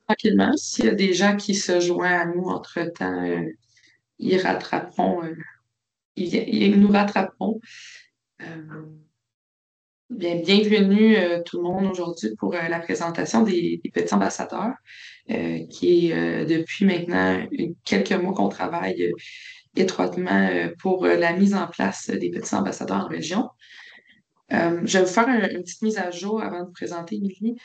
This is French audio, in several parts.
Tranquillement, s'il y a des gens qui se joignent à nous entre-temps, ils rattraperont, ils nous rattraperont. Euh, bienvenue tout le monde aujourd'hui pour la présentation des petits ambassadeurs, qui est depuis maintenant quelques mois qu'on travaille étroitement pour la mise en place des petits ambassadeurs en région. Je vais vous faire une petite mise à jour avant de vous présenter, Émilie.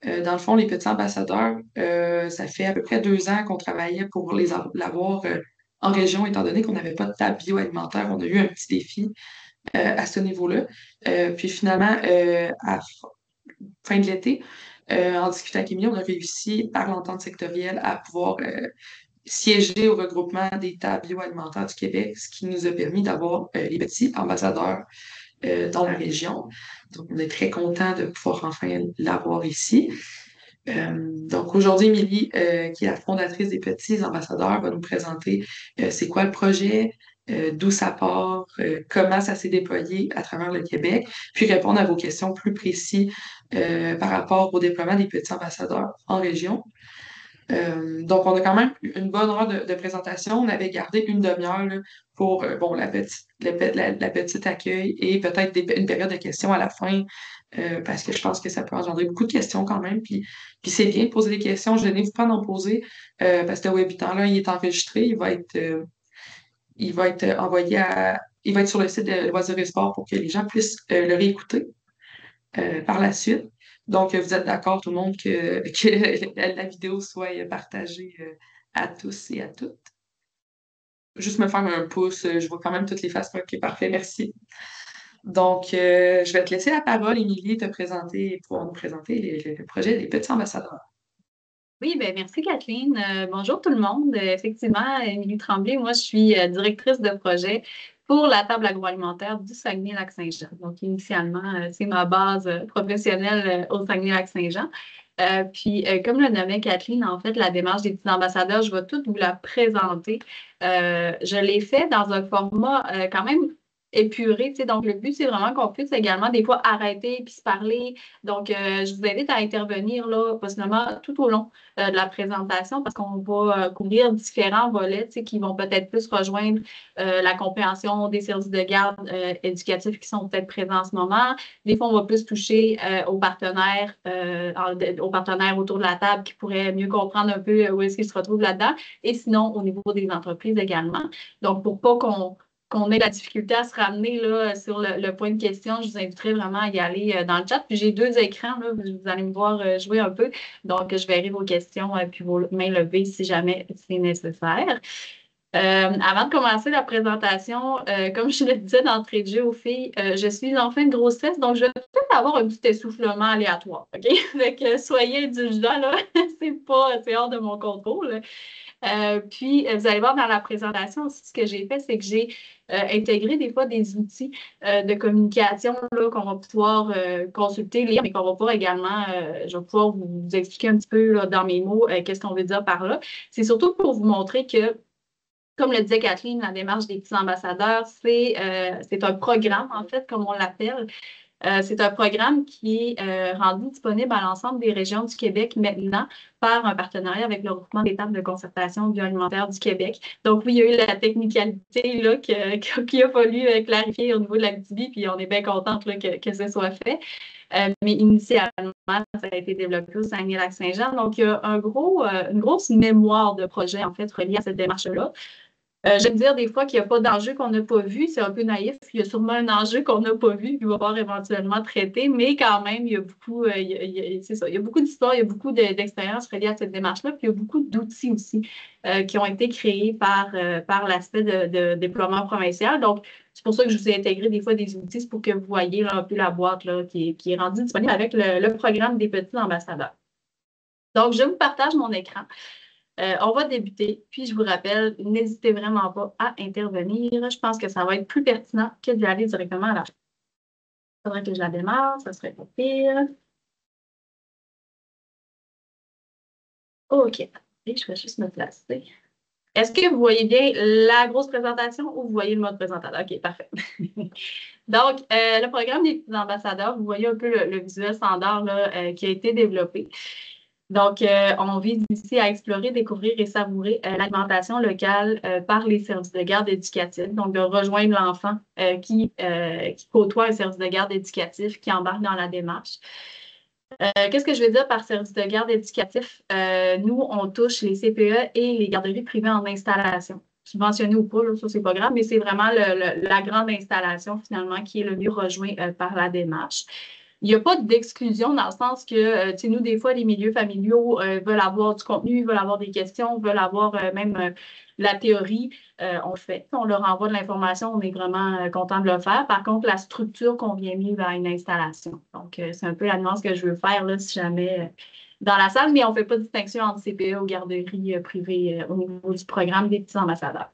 Dans le fond, les petits ambassadeurs, ça fait à peu près 2 ans qu'on travaillait pour l'avoir en région, étant donné qu'on n'avait pas de table bioalimentaire. On a eu un petit défi à ce niveau-là. Puis finalement, à fin de l'été, en discutant avec Émilie, on a réussi, par l'entente sectorielle, à pouvoir siéger au regroupement des tables bioalimentaires du Québec, ce qui nous a permis d'avoir les petits ambassadeurs dans la région. Donc, on est très content de pouvoir enfin l'avoir ici. Donc, aujourd'hui, Émilie, qui est la fondatrice des Petits Ambassadeurs, va nous présenter c'est quoi le projet, d'où ça part, comment ça s'est déployé à travers le Québec, puis répondre à vos questions plus précises par rapport au déploiement des Petits Ambassadeurs en région. Donc, on a quand même une bonne heure de présentation. On avait gardé une demi-heure là, pour bon, la petite accueil et peut-être une période de questions à la fin, parce que je pense que ça peut engendrer beaucoup de questions quand même. Puis c'est bien de poser des questions. Je n'ai pas d'en poser parce que le webinaire-là, il est enregistré. Il va être envoyé il va être sur le site de Loisirs et Sport pour que les gens puissent le réécouter par la suite. Donc, vous êtes d'accord, tout le monde, que la vidéo soit partagée à tous et à toutes. Juste me faire un pouce, je vois quand même toutes les faces. OK, parfait, merci. Donc, je vais te laisser la parole, Émilie, te présenter, pour nous présenter le projet des petits ambassadeurs. Oui, ben merci Kathleen. Bonjour tout le monde. Effectivement, Émilie Tremblay, moi je suis directrice de projet pour la table agroalimentaire du Saguenay-Lac-Saint-Jean. Donc initialement, c'est ma base professionnelle au Saguenay-Lac-Saint-Jean. Puis, comme le nommait Kathleen, en fait, la démarche des petits ambassadeurs, je vais toute vous la présenter. Je l'ai fait dans un format quand même épuré, tu sais. Donc, le but, c'est vraiment qu'on puisse également des fois arrêter puis se parler. Donc, je vous invite à intervenir là, possiblement tout au long de la présentation parce qu'on va couvrir différents volets, tu sais, qui vont peut-être plus rejoindre la compréhension des services de garde éducatifs qui sont peut-être présents en ce moment. Des fois, on va plus toucher aux partenaires autour de la table qui pourraient mieux comprendre un peu où est-ce qu'ils se retrouvent là-dedans. Et sinon, au niveau des entreprises également. Donc, pour pas qu'on ait la difficulté à se ramener là, sur le point de question, je vous inviterai vraiment à y aller dans le chat. Puis j'ai 2 écrans, là, vous allez me voir jouer un peu. Donc, je verrai vos questions puis vos mains levées si jamais c'est nécessaire. Avant de commencer la présentation, comme je le disais d'entrée de jeu aux filles, je suis en fin de grossesse, donc je vais peut-être avoir un petit essoufflement aléatoire. OK? Fait que soyez indulgents, là. C'est hors de mon contrôle. Vous allez voir dans la présentation aussi, ce que j'ai fait, c'est que j'ai intégré des fois des outils de communication là, qu'on va pouvoir consulter, lire, mais qu'on va pouvoir également, je vais pouvoir vous expliquer un petit peu là, dans mes mots qu'est-ce qu'on veut dire par là. C'est surtout pour vous montrer que, comme le disait Kathleen, la démarche des petits ambassadeurs, c'est un programme, en fait, comme on l'appelle. C'est un programme qui est rendu disponible à l'ensemble des régions du Québec maintenant par un partenariat avec le regroupement des tables de concertation bioalimentaire du Québec. Donc, oui, il y a eu la technicalité là, qu'il a fallu clarifier au niveau de la l'Abitibi, puis on est bien contente là, que ce soit fait. Mais initialement, ça a été développé au Saguenay-Lac-Saint-Jean. Donc, il y a une grosse mémoire de projet, en fait, reliée à cette démarche-là. J'aime dire des fois qu'il n'y a pas d'enjeu qu'on n'a pas vu. C'est un peu naïf. Il y a sûrement un enjeu qu'on n'a pas vu qu'il va falloir éventuellement traiter, mais quand même, il y a beaucoup, c'est ça, il y a beaucoup d'histoires, il y a beaucoup d'expériences reliées à cette démarche-là, puis il y a beaucoup d'outils aussi qui ont été créés par l'aspect de déploiement provincial. Donc, c'est pour ça que je vous ai intégré des fois des outils, c'est pour que vous voyez là, un peu la boîte là, qui est rendue disponible avec le programme des petits ambassadeurs. Donc, je vous partage mon écran. On va débuter, puis je vous rappelle, n'hésitez vraiment pas à intervenir. Je pense que ça va être plus pertinent que d'y aller directement à la fin. Il faudrait que je la démarre, ça serait pas pire. OK. Et je vais juste me placer. Est-ce que vous voyez bien la grosse présentation ou vous voyez le mode présentateur? OK, parfait. Donc, le programme des petits ambassadeurs, vous voyez un peu le visuel standard là, qui a été développé. Donc, on vise ici à explorer, découvrir et savourer l'alimentation locale par les services de garde éducatifs. Donc, de rejoindre l'enfant qui côtoie un service de garde éducatif, qui embarque dans la démarche. Qu'est-ce que je veux dire par service de garde éducatif? Nous, on touche les CPE et les garderies privées en installation. Subventionné ou pas, là, ça, c'est pas grave, mais c'est vraiment la grande installation, finalement, qui est le mieux rejoint par la démarche. Il n'y a pas d'exclusion dans le sens que, nous, des fois, les milieux familiaux veulent avoir du contenu, veulent avoir des questions, veulent avoir même la théorie. On le fait. On leur envoie de l'information, on est vraiment content de le faire. Par contre, la structure convient mieux à une installation. Donc, c'est un peu la nuance que je veux faire, là, si jamais dans la salle, mais on ne fait pas de distinction entre CPE ou garderies privées au niveau du programme des petits ambassadeurs.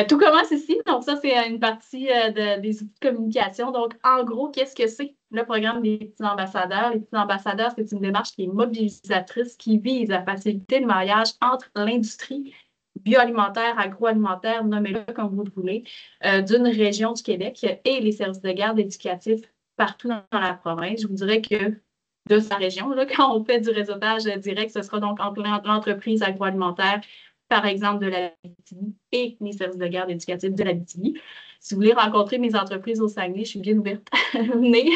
Tout commence ici. Donc, ça, c'est une partie des outils de communication. Donc, en gros, qu'est-ce que c'est le programme des petits ambassadeurs? Les petits ambassadeurs, c'est une démarche qui est mobilisatrice, qui vise à faciliter le mariage entre l'industrie bioalimentaire, agroalimentaire, nommez-le comme vous le voulez, d'une région du Québec et les services de garde éducatifs partout dans la province. Je vous dirais que de sa région, là, quand on fait du réseautage direct, ce sera donc entre l'entreprise agroalimentaire par exemple, de l'Abitibi et les services de garde éducatifs de l'Abitibi. Si vous voulez rencontrer mes entreprises au Saguenay, je suis bien ouverte. Venez,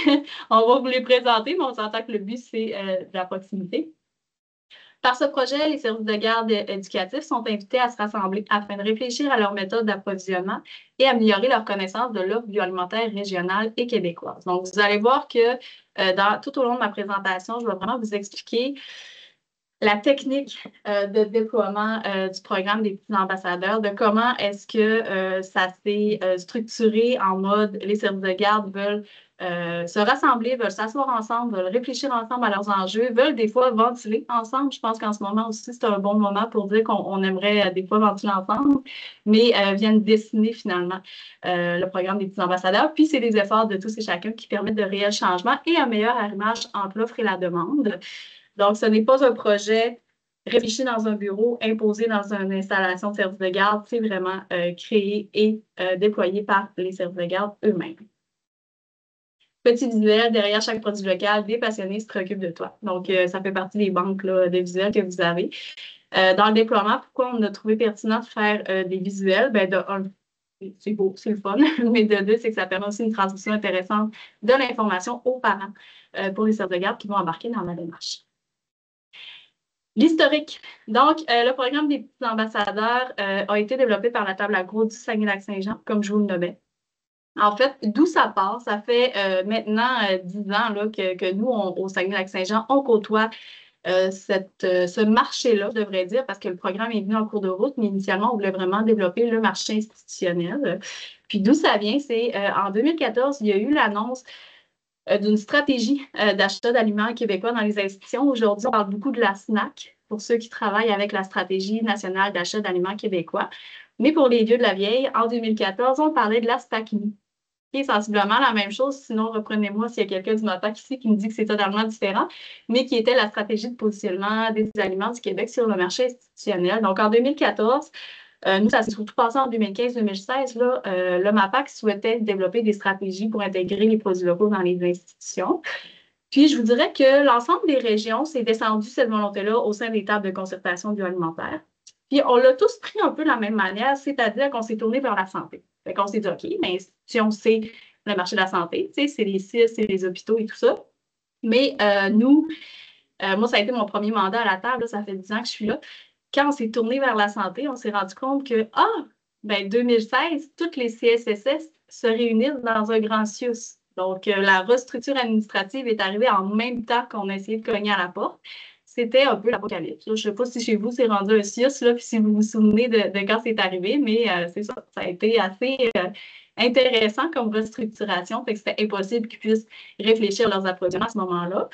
on va vous les présenter, mais on s'entend que le but, c'est de la proximité. Par ce projet, les services de garde éducatifs sont invités à se rassembler afin de réfléchir à leur méthode d'approvisionnement et améliorer leur connaissance de l'offre bioalimentaire régionale et québécoise. Donc, vous allez voir que tout au long de ma présentation, je vais vraiment vous expliquer la technique de déploiement du programme des petits ambassadeurs, de comment est-ce que ça s'est structuré en mode les services de garde veulent se rassembler, veulent s'asseoir ensemble, veulent réfléchir ensemble à leurs enjeux, veulent des fois ventiler ensemble. Je pense qu'en ce moment aussi, c'est un bon moment pour dire qu'on aimerait des fois ventiler ensemble, mais viennent dessiner finalement le programme des petits ambassadeurs. Puis, c'est des efforts de tous et chacun qui permettent de réels changements et un meilleur arrimage entre l'offre et la demande. Donc, ce n'est pas un projet réfléchi dans un bureau, imposé dans une installation de service de garde. C'est vraiment créé et déployé par les services de garde eux-mêmes. Petit visuel, derrière chaque produit local, des passionnés se préoccupent de toi. Donc, ça fait partie des banques là, de visuels que vous avez. Dans le déploiement, pourquoi on a trouvé pertinent de faire des visuels? Ben, de un, c'est beau, c'est le fun, mais de deux, c'est que ça permet aussi une transmission intéressante de l'information aux parents pour les services de garde qui vont embarquer dans la démarche. L'historique. Donc, le programme des petits ambassadeurs a été développé par la table agro du Saguenay-Lac-Saint-Jean, comme je vous le nommais. En fait, d'où ça part? Ça fait maintenant 10 ans là, que nous, au Saguenay-Lac-Saint-Jean, on côtoie ce marché-là, je devrais dire, parce que le programme est venu en cours de route, mais initialement, on voulait vraiment développer le marché institutionnel. Puis d'où ça vient? C'est en 2014, il y a eu l'annonce d'une stratégie d'achat d'aliments québécois dans les institutions. Aujourd'hui, on parle beaucoup de la SNAC pour ceux qui travaillent avec la stratégie nationale d'achat d'aliments québécois. Mais pour les vieux de la vieille, en 2014, on parlait de la SPACMI, qui est sensiblement la même chose. Sinon, reprenez-moi s'il y a quelqu'un du matin ici qui me dit que c'est totalement différent, mais qui était la stratégie de positionnement des aliments du Québec sur le marché institutionnel. Donc, en 2014, nous, ça s'est surtout passé en 2015-2016. Le MAPAC souhaitait développer des stratégies pour intégrer les produits locaux dans les institutions. Puis, je vous dirais que l'ensemble des régions s'est descendu cette volonté-là au sein des tables de concertation bioalimentaire. Puis, on l'a tous pris un peu de la même manière, c'est-à-dire qu'on s'est tourné vers la santé. Fait qu'on s'est dit, OK, l'institution, c'est le marché de la santé, c'est les CIS, c'est les hôpitaux et tout ça. Mais nous, moi, ça a été mon premier mandat à la table, là, ça fait 10 ans que je suis là. quand on s'est tourné vers la santé, on s'est rendu compte que, 2016, toutes les CSSS se réunissent dans un grand CIUS. Donc, la restructure administrative est arrivée en même temps qu'on a essayé de cogner à la porte. C'était un peu l'apocalypse. Je ne sais pas si chez vous, c'est rendu un CIUS, là, puis si vous vous souvenez de quand c'est arrivé, mais c'est ça. Ça a été assez intéressant comme restructuration. Fait que c'était impossible qu'ils puissent réfléchir à leurs approvisionnements à ce moment-là.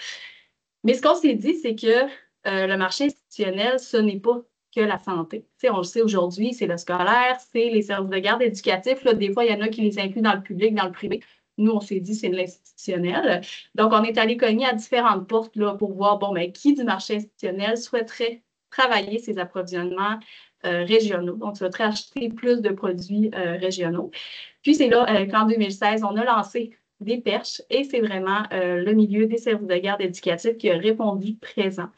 Mais ce qu'on s'est dit, c'est que le marché institutionnel, ce n'est pas que la santé. T'sais, on le sait aujourd'hui, c'est le scolaire, c'est les services de garde éducatifs. Là, des fois, il y en a qui les incluent dans le public, dans le privé. Nous, on s'est dit, c'est de l'institutionnel. Donc, on est allé cogner à différentes portes là, pour voir, qui du marché institutionnel souhaiterait travailler ses approvisionnements régionaux. Donc, souhaiterait acheter plus de produits régionaux. Puis, c'est là qu'en 2016, on a lancé des perches et c'est vraiment le milieu des services de garde éducatifs qui a répondu présent.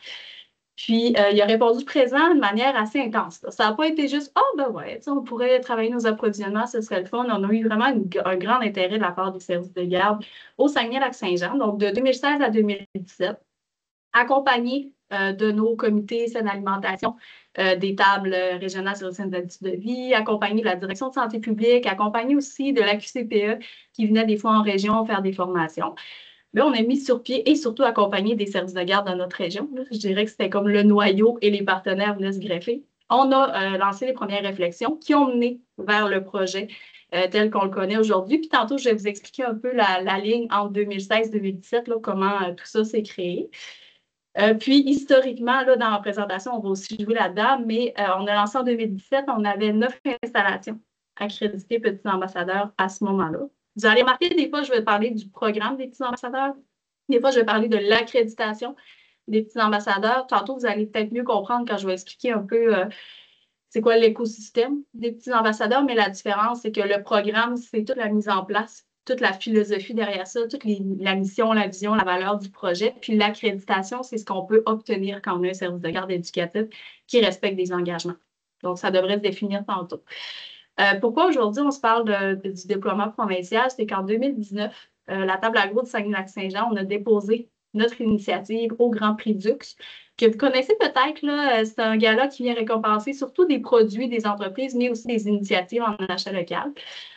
Puis, il a répondu présent de manière assez intense. Ça n'a pas été juste « Ah, ben ouais, on pourrait travailler nos approvisionnements, ce serait le fun. » On a eu vraiment un grand intérêt de la part des services de garde au Saguenay-Lac-Saint-Jean, donc de 2016 à 2017, accompagné de nos comités saine alimentation, des tables régionales sur les saines habitudes de vie, accompagné de la direction de santé publique, accompagné aussi de la QCPE qui venait des fois en région faire des formations. Là, on a mis sur pied et surtout accompagné des services de garde dans notre région. Là, je dirais que c'était comme le noyau et les partenaires venaient se greffer. On a lancé les premières réflexions qui ont mené vers le projet tel qu'on le connaît aujourd'hui. Puis tantôt, je vais vous expliquer un peu la ligne entre 2016 et 2017, là, comment tout ça s'est créé. Puis, historiquement, là, dans la présentation, on va aussi jouer là-dedans, mais on a lancé en 2017, on avait 9 installations accréditées petits ambassadeurs à ce moment-là. Vous allez remarquer, des fois, je vais parler du programme des petits ambassadeurs. Des fois, je vais parler de l'accréditation des petits ambassadeurs. Tantôt, vous allez peut-être mieux comprendre quand je vais expliquer un peu c'est quoi l'écosystème des petits ambassadeurs, mais la différence, c'est que le programme, c'est toute la mise en place, toute la philosophie derrière ça, la mission, la vision, la valeur du projet. Puis l'accréditation, c'est ce qu'on peut obtenir quand on a un service de garde éducatif qui respecte des engagements. Donc, ça devrait se définir tantôt. Pourquoi aujourd'hui on se parle du déploiement provincial? C'est qu'en 2019, la table agro de Saguenay-Lac-Saint-Jean, on a déposé notre initiative au Grand Prix Dux, que vous connaissez peut-être, là, c'est un gala qui vient récompenser surtout des produits des entreprises, mais aussi des initiatives en achat local.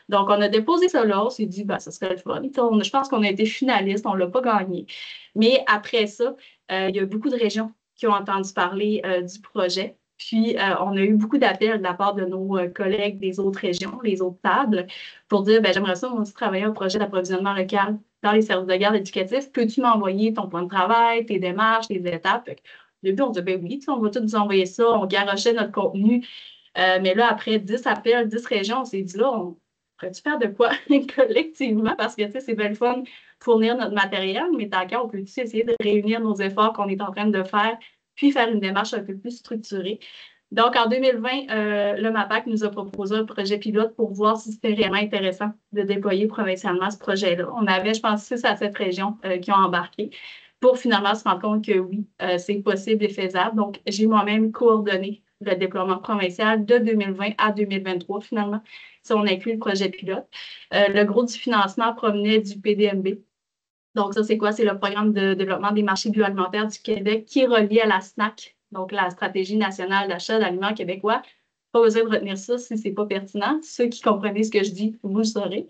Donc, on a déposé ça là, on s'est dit, ça serait le fun. Je pense qu'on a été finaliste, on ne l'a pas gagné. Mais après ça, il y a beaucoup de régions qui ont entendu parler du projet. Puis, on a eu beaucoup d'appels de la part de nos collègues des autres régions, les autres tables, pour dire, j'aimerais ça, moi aussi, travailler un projet d'approvisionnement local dans les services de garde éducatifs. Peux-tu m'envoyer ton plan de travail, tes démarches, tes étapes? Au début, on disait, oui, on va tout vous envoyer ça. On garochait notre contenu. Mais là, après 10 appels, 10 régions, on s'est dit, là, on pourrait-tu faire de quoi collectivement? Parce que, tu sais, c'est bien le fun de fournir notre matériel, mais tant qu'à, on peut aussi essayer de réunir nos efforts qu'on est en train de faire puis faire une démarche un peu plus structurée. Donc, en 2020, le MAPAC nous a proposé un projet pilote pour voir si c'était réellement intéressant de déployer provincialement ce projet-là. On avait, je pense, 6 à 7 régions qui ont embarqué pour finalement se rendre compte que oui, c'est possible et faisable. Donc, j'ai moi-même coordonné le déploiement provincial de 2020 à 2023, finalement, si on inclut le projet pilote. Le gros du financement provenait du PDMB. Donc, ça, c'est quoi? C'est le programme de développement des marchés bioalimentaires du Québec qui est relié à la SNAC, donc la Stratégie nationale d'achat d'aliments québécois. Pas besoin de retenir ça si ce n'est pas pertinent. Ceux qui comprenez ce que je dis, vous le saurez.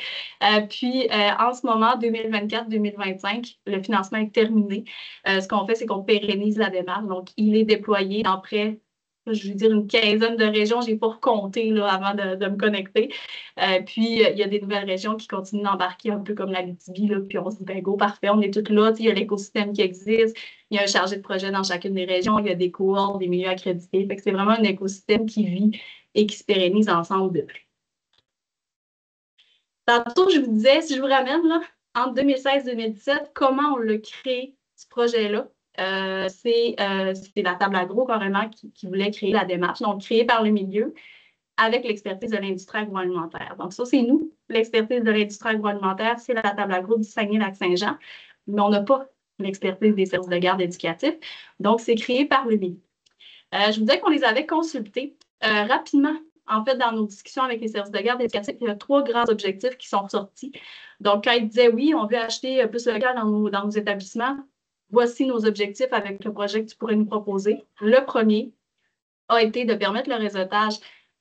Puis, en ce moment, 2024-2025, le financement est terminé. Ce qu'on fait, c'est qu'on pérennise la démarche. Donc, il est déployé dans près, je veux dire, une quinzaine de régions. Je n'ai pas recompté là, avant de me connecter. Puis, il y a des nouvelles régions qui continuent d'embarquer un peu comme la l'Abitibi. Puis, on se dit, go, parfait, on est toutes là. Il y a l'écosystème qui existe. Il y a un chargé de projet dans chacune des régions. Il y a des cohortes, des milieux accrédités. Fait que c'est vraiment un écosystème qui vit et qui se pérennise ensemble depuis. Tantôt, je vous disais, si je vous ramène, là, entre 2016 et 2017, comment on l'a créé, ce projet-là? C'est la table agro, carrément, qui voulait créer la démarche. Donc, créée par le milieu avec l'expertise de l'industrie agroalimentaire. Donc, ça, c'est nous. L'expertise de l'industrie agroalimentaire, c'est la table agro du Saguenay-Lac-Saint-Jean. Mais on n'a pas l'expertise des services de garde éducatifs. Donc, c'est créé par le milieu. Je vous disais qu'on les avait consultés rapidement. En fait, dans nos discussions avec les services de garde éducatifs, il y a 3 grands objectifs qui sont sortis. Donc, quand ils disaient oui, on veut acheter plus local dans nos établissements, voici nos objectifs avec le projet que tu pourrais nous proposer. Le premier, a été de permettre le réseautage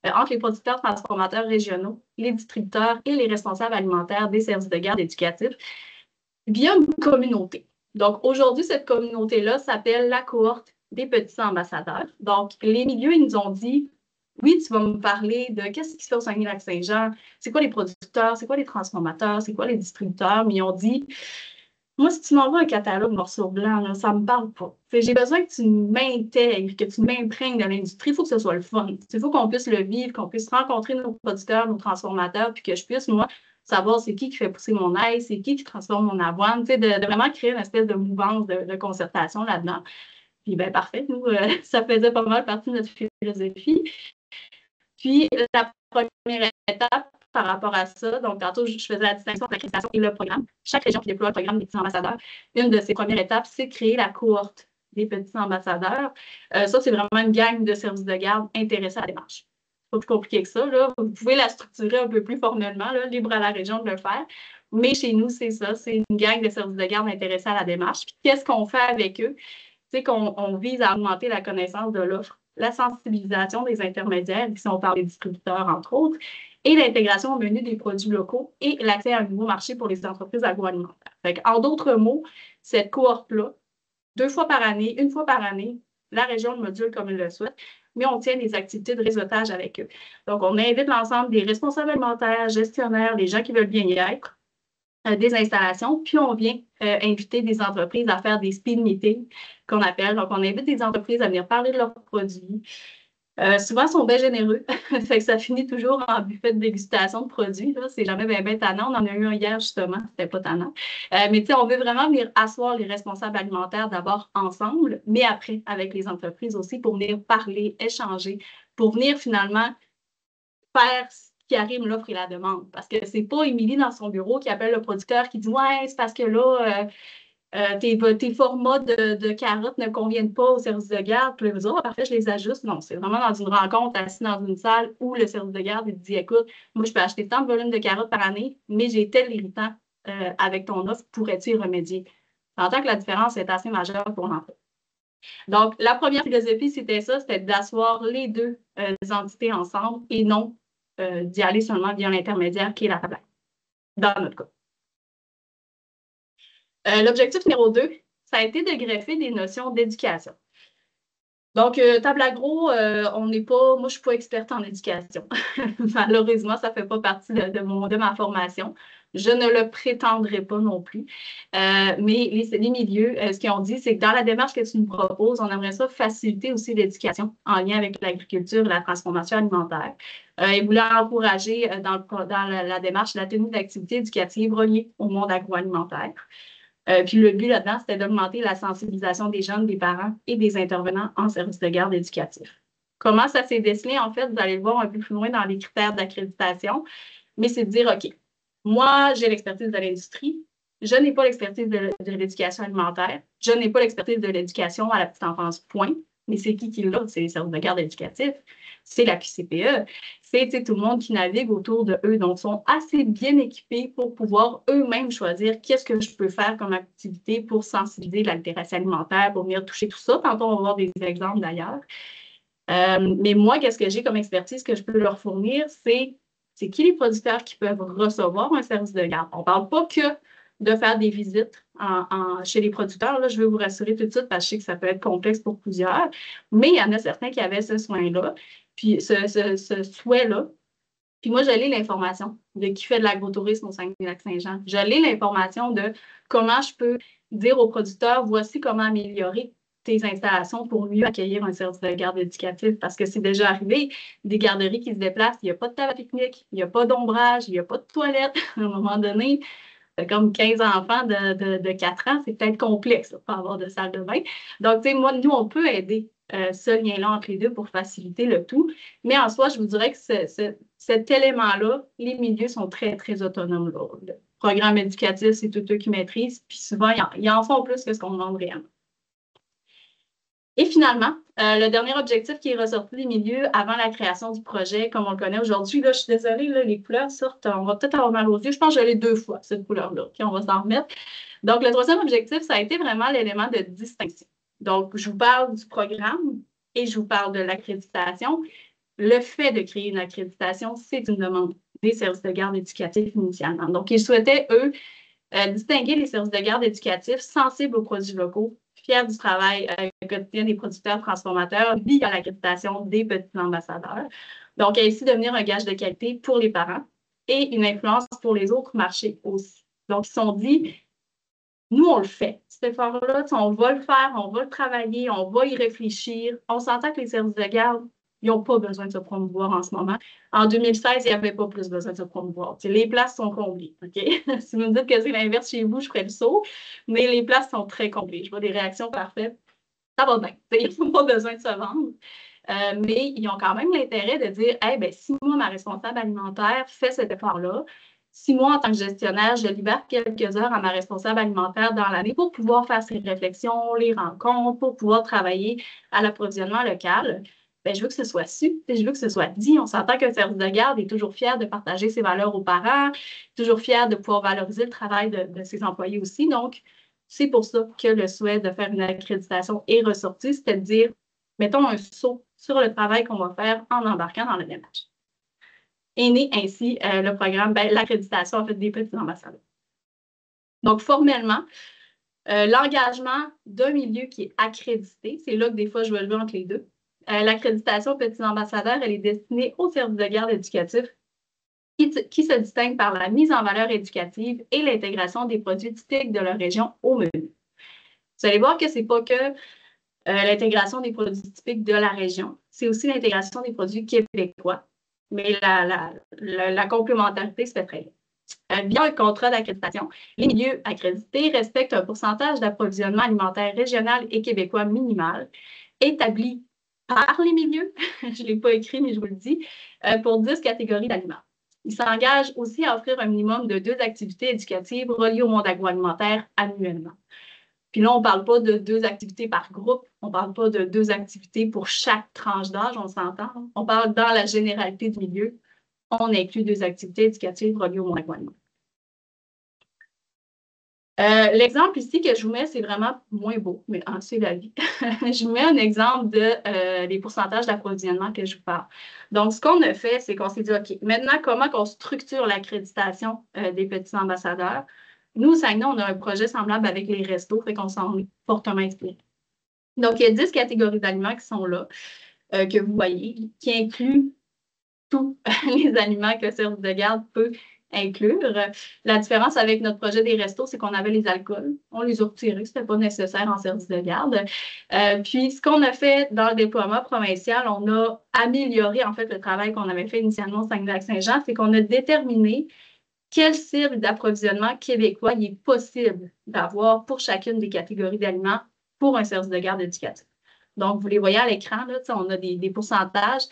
entre les producteurs transformateurs régionaux, les distributeurs et les responsables alimentaires des services de garde éducatifs via une communauté. Donc, aujourd'hui, cette communauté-là s'appelle la cohorte des petits ambassadeurs. Donc, les milieux, ils nous ont dit, oui, tu vas me parler de qu'est-ce qui se fait au Saguenay-Lac-Saint-Jean, c'est quoi les producteurs, c'est quoi les transformateurs, c'est quoi les distributeurs, mais ils ont dit, moi, si tu m'envoies un catalogue noir sur blanc, là, ça ne me parle pas. J'ai besoin que tu m'intègres, que tu m'imprègnes de l'industrie. Il faut que ce soit le fun. Il faut qu'on puisse le vivre, qu'on puisse rencontrer nos producteurs, nos transformateurs, puis que je puisse, moi, savoir c'est qui fait pousser mon ail, c'est qui transforme mon avoine, de vraiment créer une espèce de mouvance de concertation là-dedans. Puis, ben parfait, nous, ça faisait pas mal partie de notre philosophie. Puis, la première étape par rapport à ça, donc tantôt, je faisais la distinction entre l'accréditation et le programme. Chaque région qui déploie le programme des petits ambassadeurs, une de ses premières étapes, c'est créer la cohorte des petits ambassadeurs. Ça, c'est vraiment une gang de services de garde intéressés à la démarche. Pas plus compliqué que ça, là. Vous pouvez la structurer un peu plus formellement, là, libre à la région de le faire. Mais chez nous, c'est ça, c'est une gang de services de garde intéressés à la démarche. Puis qu'est-ce qu'on fait avec eux? C'est qu'on vise à augmenter la connaissance de l'offre, la sensibilisation des intermédiaires, qui sont par les distributeurs, entre autres, et l'intégration au menu des produits locaux et l'accès à un nouveau marché pour les entreprises agroalimentaires. En d'autres mots, cette cohorte-là, 2 fois par année, 1 fois par année, la région le module comme elle le souhaite, mais on tient des activités de réseautage avec eux. Donc, on invite l'ensemble des responsables alimentaires, gestionnaires, les gens qui veulent bien y être, des installations, puis on vient inviter des entreprises à faire des speed meetings qu'on appelle. Donc, on invite des entreprises à venir parler de leurs produits. Souvent, ils sont bien généreux. Fait que ça finit toujours en buffet de dégustation de produits. C'est jamais bien tannant. On en a eu un hier, justement. C'était pas tannant. Mais on veut vraiment venir asseoir les responsables alimentaires d'abord ensemble, mais après avec les entreprises aussi pour venir parler, échanger, pour venir finalement faire ce qui arrive l'offre et la demande. Parce que c'est pas Émilie dans son bureau qui appelle le producteur qui dit « Ouais, c'est parce que là, tes formats de carottes ne conviennent pas au service de garde. » Puis là, vous dites « Oh, parfait, je les ajuste. » Non, c'est vraiment dans une rencontre, assis dans une salle où le service de garde il dit « Écoute, moi, je peux acheter tant de volume de carottes par année, mais j'ai tel irritant avec ton offre. Pourrais-tu y remédier? » J'entends que la différence est assez majeure pour l'entreprise. Donc, la première philosophie, c'était ça, c'était d'asseoir les deux entités ensemble et non d'y aller seulement via l'intermédiaire qui est la table, dans notre cas. L'objectif numéro 2, ça a été de greffer des notions d'éducation. Donc, table agro, on n'est pas, moi, je ne suis pas experte en éducation. Malheureusement, ça ne fait pas partie de ma formation. Je ne le prétendrai pas non plus. Mais les milieux, ce qu'ils ont dit, c'est que dans la démarche que tu nous proposes, on aimerait ça faciliter aussi l'éducation en lien avec l'agriculture et la transformation alimentaire. Ils voulaient encourager dans la démarche la tenue d'activités éducatives reliées au monde agroalimentaire. Puis le but là-dedans, c'était d'augmenter la sensibilisation des jeunes, des parents et des intervenants en service de garde éducatif. Comment ça s'est décelé? En fait, vous allez le voir un peu plus loin dans les critères d'accréditation, mais c'est de dire, OK, moi, j'ai l'expertise de l'industrie, je n'ai pas l'expertise de l'éducation alimentaire, je n'ai pas l'expertise de l'éducation à la petite enfance, point. Mais c'est qui l'a? C'est les services de garde éducatifs, c'est la QCPE, c'est tout le monde qui navigue autour de eux. Donc, ils sont assez bien équipés pour pouvoir eux-mêmes choisir qu'est-ce que je peux faire comme activité pour sensibiliser l'altération alimentaire, pour venir toucher tout ça. Tantôt, on va voir des exemples d'ailleurs. Mais moi, qu'est-ce que j'ai comme expertise que je peux leur fournir? C'est qui les producteurs qui peuvent recevoir un service de garde. On ne parle pas que de faire des visites chez les producteurs. Là, je veux vous rassurer tout de suite parce que je sais que ça peut être complexe pour plusieurs, mais il y en a certains qui avaient ce soin-là, puis ce souhait-là. Puis moi, j'ai l'information de qui fait de l'agrotourisme au Saguenay-Lac-Saint-Jean. J'ai l'information de comment je peux dire aux producteurs, voici comment améliorer tes installations pour mieux accueillir un service de garde éducatif. Parce que c'est déjà arrivé, des garderies qui se déplacent, il n'y a pas de table à pique-nique, il n'y a pas d'ombrage, il n'y a pas de toilette. À un moment donné, comme 15 enfants de 4 ans, c'est peut-être complexe de ne pas avoir de salle de bain. Donc, tu sais, nous, on peut aider ce lien-là entre les deux pour faciliter le tout. Mais en soi, je vous dirais que cet élément-là, les milieux sont très, très autonomes. Là. Le programme éducatif, c'est tout eux qui maîtrisent. Puis souvent, ils en font plus que ce qu'on demande réellement. Et finalement, le dernier objectif qui est ressorti des milieux avant la création du projet, comme on le connaît aujourd'hui, là, je suis désolée, là, les couleurs sortent, on va peut-être avoir mal aux yeux. Je pense que je l'ai 2 fois, cette couleur-là. Okay, on va s'en remettre. Donc, le troisième objectif, ça a été vraiment l'élément de distinction. Donc, je vous parle du programme, et je vous parle de l'accréditation. Le fait de créer une accréditation, c'est une demande des services de garde éducatifs initialement. Donc, ils souhaitaient, eux, distinguer les services de garde éducatifs sensibles aux produits locaux, fiers du travail quotidien des producteurs transformateurs via l'accréditation des petits ambassadeurs. Donc, ainsi devenir un gage de qualité pour les parents et une influence pour les autres marchés aussi. Donc, ils se sont dit, nous, on le fait. Cet effort-là, on va le faire, on va le travailler, on va y réfléchir. On s'entend que les services de garde, ils n'ont pas besoin de se promouvoir en ce moment. En 2016, il n'y avait pas plus besoin de se promouvoir. Les places sont comblées. OK? Si vous me dites que c'est l'inverse chez vous, je ferai le saut, mais les places sont très comblées. Je vois des réactions parfaites. Ça va bien. Ils n'ont pas besoin de se vendre. Mais ils ont quand même l'intérêt de dire hey, ben, si moi, ma responsable alimentaire fait cet effort-là, si moi, en tant que gestionnaire, je libère quelques heures à ma responsable alimentaire dans l'année pour pouvoir faire ses réflexions, les rencontres, pour pouvoir travailler à l'approvisionnement local, ben, je veux que ce soit su, je veux que ce soit dit. On s'entend qu'un service de garde est toujours fier de partager ses valeurs aux parents, toujours fier de pouvoir valoriser le travail de ses employés aussi. Donc, c'est pour ça que le souhait de faire une accréditation est ressorti, c'est-à-dire, mettons un saut sur le travail qu'on va faire en embarquant dans le démarche. Est né ainsi le programme, l'accréditation en fait, des petits ambassadeurs. Donc, formellement, l'engagement d'un milieu qui est accrédité, c'est là que des fois je vais jouer entre les deux. L'accréditation petits ambassadeurs, elle est destinée aux services de garde éducatifs qui se distinguent par la mise en valeur éducative et l'intégration des produits typiques de leur région au menu. Vous allez voir que ce n'est pas que l'intégration des produits typiques de la région, c'est aussi l'intégration des produits québécois. Mais la complémentarité se fait très bien. Via un contrat d'accréditation, les milieux accrédités respectent un pourcentage d'approvisionnement alimentaire régional et québécois minimal établi par les milieux, je ne l'ai pas écrit, mais je vous le dis, pour 10 catégories d'aliments. Ils s'engagent aussi à offrir un minimum de 2 activités éducatives reliées au monde agroalimentaire annuellement. Puis là, on ne parle pas de 2 activités par groupe, on ne parle pas de 2 activités pour chaque tranche d'âge, on s'entend. On parle dans la généralité du milieu, on inclut 2 activités éducatives reliées au monde agroalimentaire. L'exemple ici que je vous mets, c'est vraiment moins beau, mais c'est la vie. Je vous mets un exemple des pourcentages d'approvisionnement que je vous parle. Donc, ce qu'on a fait, c'est qu'on s'est dit, OK, maintenant, comment on structure l'accréditation des petits ambassadeurs? Nous, au Saguenay, on a un projet semblable avec les restos, fait qu'on s'en est fortement inspiré. Donc, il y a 10 catégories d'aliments qui sont là, que vous voyez, qui incluent tous les aliments que le service de garde peut inclure. La différence avec notre projet des restos, c'est qu'on avait les alcools. On les a retirés, ce n'était pas nécessaire en service de garde. Puis, ce qu'on a fait dans le déploiement provincial, on a amélioré en fait le travail qu'on avait fait initialement au Saguenay-Lac-Saint-Jean, c'est qu'on a déterminé quelle cible d'approvisionnement québécois il est possible d'avoir pour chacune des catégories d'aliments pour un service de garde éducatif. Donc, vous les voyez à l'écran, là, on a des pourcentages.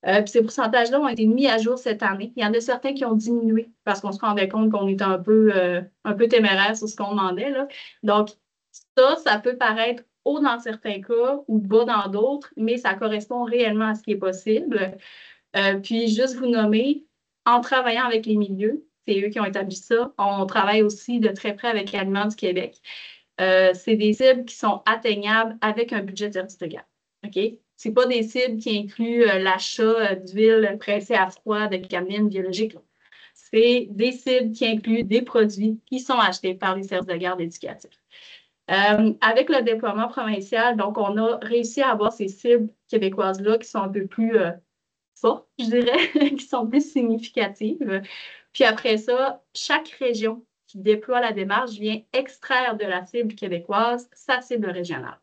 Puis ces pourcentages-là ont été mis à jour cette année. Il y en a certains qui ont diminué parce qu'on se rendait compte qu'on était un peu téméraire sur ce qu'on demandait, là. Donc, ça peut paraître haut dans certains cas ou bas dans d'autres, mais ça correspond réellement à ce qui est possible. Puis, juste vous nommer, en travaillant avec les milieux, c'est eux qui ont établi ça. On travaille aussi de très près avec Aliments du Québec. C'est des cibles qui sont atteignables avec un budget de service de garde. OK? Ce n'est pas des cibles qui incluent l'achat d'huile pressée à froid, de cameline biologique. C'est des cibles qui incluent des produits qui sont achetés par les services de garde éducatifs. Avec le déploiement provincial, donc, on a réussi à avoir ces cibles québécoises-là qui sont un peu plus fortes, je dirais, qui sont plus significatives. Puis après ça, chaque région qui déploie la démarche vient extraire de la cible québécoise sa cible régionale.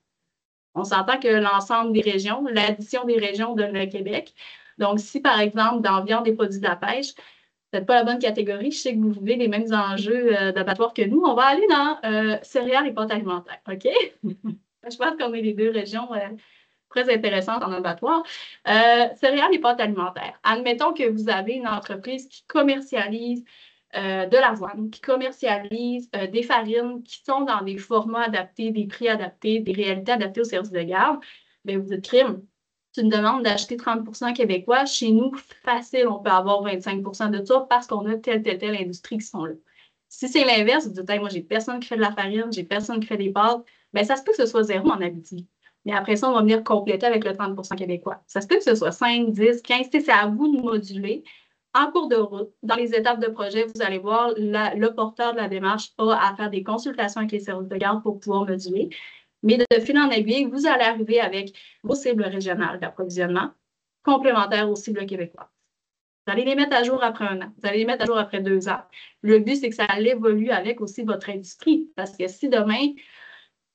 On s'entend que l'ensemble des régions, l'addition des régions donne le Québec. Donc, si, par exemple, dans viande et produits de la pêche, vous n'êtes pas la bonne catégorie, je sais que vous vivez les mêmes enjeux d'abattoir que nous, on va aller dans céréales et pâtes alimentaires, OK? Je pense qu'on est les 2 régions très intéressantes en abattoir. Céréales et pâtes alimentaires. Admettons que vous avez une entreprise qui commercialise de l'avoine, qui commercialise des farines qui sont dans des formats adaptés, des prix adaptés, des réalités adaptées au service de garde, bien, vous êtes crime. C'est une demande d'acheter 30 québécois. Chez nous, facile, on peut avoir 25 de ça parce qu'on a telle industrie qui sont là. Si c'est l'inverse, vous dites, hey, moi, j'ai personne qui fait de la farine, j'ai personne qui fait des pâtes, bien, ça se peut que ce soit zéro en Abitibi. Mais après ça, on va venir compléter avec le 30 québécois. Ça se peut que ce soit 5, 10, 15, c'est à vous de moduler. En cours de route, dans les étapes de projet, vous allez voir, le porteur de la démarche a à faire des consultations avec les services de garde pour pouvoir moduler. Mais de fil en aiguille, vous allez arriver avec vos cibles régionales d'approvisionnement complémentaires aux cibles québécoises. Vous allez les mettre à jour après 1 an. Vous allez les mettre à jour après 2 ans. Le but, c'est que ça évolue avec aussi votre industrie. Parce que si demain,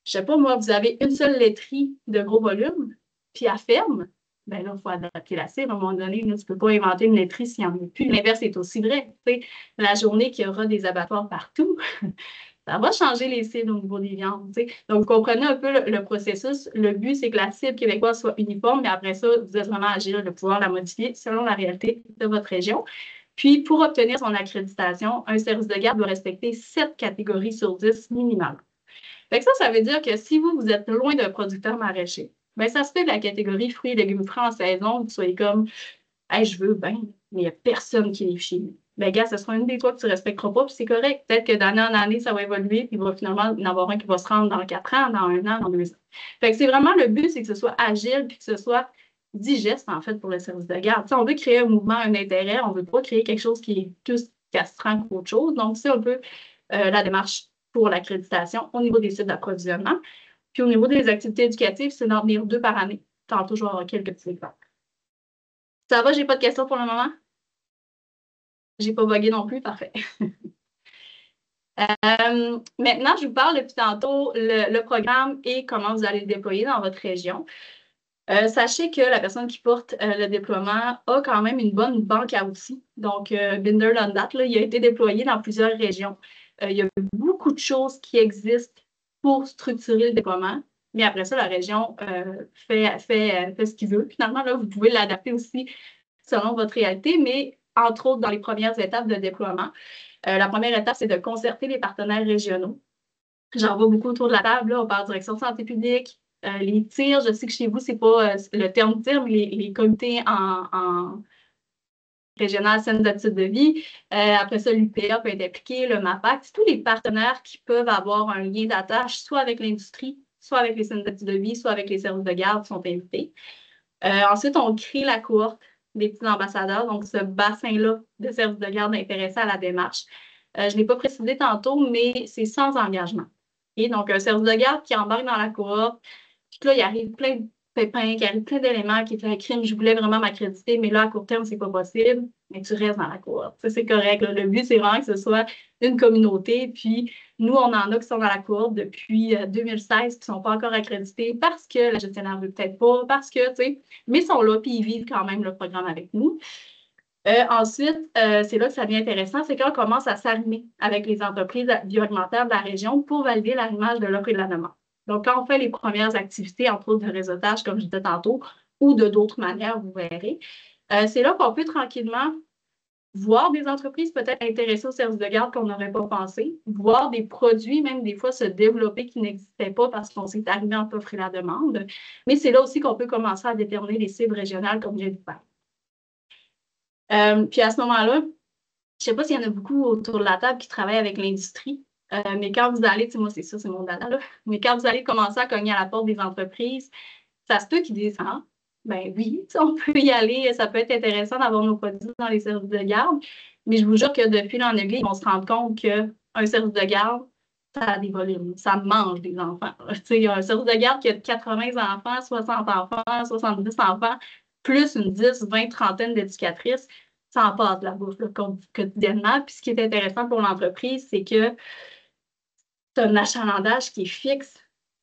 je ne sais pas moi, vous avez une seule laiterie de gros volume, puis à ferme, bien là, il faut adapter la cible. À un moment donné, là, tu ne peux pas inventer une laiterie s'il n'y en a plus. L'inverse est aussi vrai. Tu sais, la journée qu'il y aura des abattoirs partout, ça va changer les cibles au niveau des viandes. Tu sais. Donc, vous comprenez un peu le processus. Le but, c'est que la cible québécoise soit uniforme, mais après ça, vous êtes vraiment agile de pouvoir la modifier selon la réalité de votre région. Puis, pour obtenir son accréditation, un service de garde doit respecter 7 catégories sur 10 minimum. Fait que ça veut dire que si vous êtes loin d'un producteur maraîcher, bien, ça se fait de la catégorie fruits et légumes frais en saison, vous soyez comme hey, je veux bien, mais il n'y a personne qui est chez nous. Bien, gars, ce sera une des toi que tu ne respecteras pas, puis c'est correct. Peut-être que d'année en année, ça va évoluer, puis il va finalement y en avoir un qui va se rendre dans 4 ans, dans 1 an, dans 2 ans. Fait que c'est vraiment le but, c'est que ce soit agile, puis que ce soit digeste, en fait, pour le service de garde. T'sais, on veut créer un mouvement, un intérêt, on ne veut pas créer quelque chose qui est plus castrant qu'autre chose. Donc, c'est un peu la démarche pour l'accréditation au niveau des sites d'approvisionnement. Puis au niveau des activités éducatives, c'est d'en tenir 2 par année. Tantôt, je vais avoir quelques petits exemples. Ça va, j'ai pas de questions pour le moment? J'ai pas bugué non plus, parfait. Maintenant, je vous parle depuis tantôt le programme et comment vous allez le déployer dans votre région. Sachez que la personne qui porte le déploiement a quand même une bonne banque à outils. Donc, Binder Lundat, il a été déployé dans plusieurs régions. Il y a beaucoup de choses qui existent pour structurer le déploiement. Mais après ça, la région fait ce qu'il veut. Finalement, là, vous pouvez l'adapter aussi selon votre réalité, mais entre autres dans les premières étapes de déploiement. La première étape, c'est de concerter les partenaires régionaux. J'en vois beaucoup autour de la table. Là, on parle direction de santé publique, les tirs. Je sais que chez vous, ce n'est pas le terme tir, mais les comités en régional saines habitudes de vie. Après ça, l'UPA peut être impliqué, le MAPAC. C'est tous les partenaires qui peuvent avoir un lien d'attache, soit avec l'industrie, soit avec les saines habitudes de vie, soit avec les services de garde qui sont invités. Ensuite, on crée la cohorte des petits ambassadeurs, donc ce bassin-là de services de garde intéressés à la démarche. Je ne l'ai pas précisé tantôt, mais c'est sans engagement. Et donc, un service de garde qui embarque dans la cohorte, puis là, il arrive plein de pépins, qui arrive plein d'éléments qui fait crime. Je voulais vraiment m'accréditer, mais là, à court terme, c'est pas possible. Mais tu restes dans la cohorte. Ça, c'est correct. Là. Le but, c'est vraiment que ce soit une communauté. Puis, nous, on en a qui sont dans la cohorte depuis 2016 qui ne sont pas encore accrédités parce que la gestionnaire ne veut peut-être pas, parce que, tu sais, mais ils sont là, puis ils vivent quand même le programme avec nous. Ensuite, c'est là que ça devient intéressant, c'est quand on commence à s'arrimer avec les entreprises bioalimentaires de la région pour valider l'arrimage de l'offre et de la demande. Donc, quand on fait les premières activités, entre autres de réseautage, comme je disais tantôt, ou de d'autres manières, vous verrez, c'est là qu'on peut tranquillement voir des entreprises peut-être intéressées au service de garde qu'on n'aurait pas pensé, voir des produits, même des fois, se développer qui n'existaient pas parce qu'on s'est arrivé entre l'offre et la demande. Mais c'est là aussi qu'on peut commencer à déterminer les cibles régionales, comme je l'ai dit. Puis à ce moment-là, je ne sais pas s'il y en a beaucoup autour de la table qui travaillent avec l'industrie, mais quand vous allez, moi c'est ça, c'est mon dada, là, mais quand vous allez commencer à cogner à la porte des entreprises, ça se peut qu'ils disent ah, ben oui, on peut y aller, ça peut être intéressant d'avoir nos produits dans les services de garde, mais je vous jure que depuis l'an aiguille, ils vont se rendre compte qu'un service de garde, ça a des volumes, ça mange des enfants. Il y a un service de garde qui a 80 enfants, 60 enfants, 70 enfants, plus une 10, 20, trentaine d'éducatrices, ça en passe de la bouffe là, quotidiennement. Puis ce qui est intéressant pour l'entreprise, c'est que c'est un achalandage qui est fixe.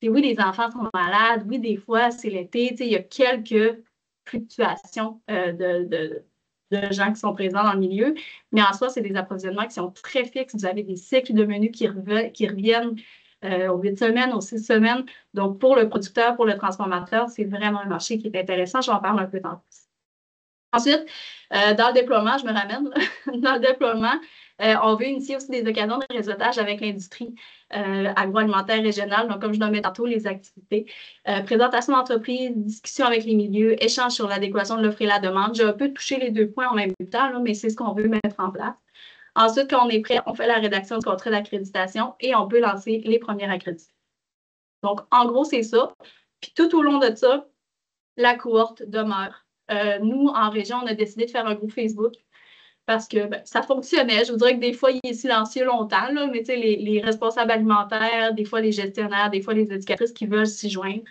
Et oui, les enfants sont malades, oui, des fois, c'est l'été, il y a quelques fluctuations de gens qui sont présents dans le milieu, mais en soi, c'est des approvisionnements qui sont très fixes. Vous avez des cycles de menus qui reviennent aux 8 semaines, aux 6 semaines. Donc, pour le producteur, pour le transformateur, c'est vraiment un marché qui est intéressant. Je vais en parler un peu tantôt. Ensuite, dans le déploiement, je me ramène, dans le déploiement, on veut initier aussi des occasions de réseautage avec l'industrie agroalimentaire régionale. Donc, comme je nommais tantôt, les activités. Présentation d'entreprise, discussion avec les milieux, échange sur l'adéquation de l'offre et la demande. J'ai un peu touché les 2 points en même temps, là, mais c'est ce qu'on veut mettre en place. Ensuite, quand on est prêt, on fait la rédaction du contrat d'accréditation et on peut lancer les premières accréditations. Donc, en gros, c'est ça. Puis tout au long de ça, la cohorte demeure. Nous, en région, on a décidé de faire un groupe Facebook parce que ça fonctionnait. Je vous dirais que des fois, il est silencieux longtemps, là, mais les responsables alimentaires, des fois les gestionnaires, des fois les éducatrices qui veulent s'y joindre,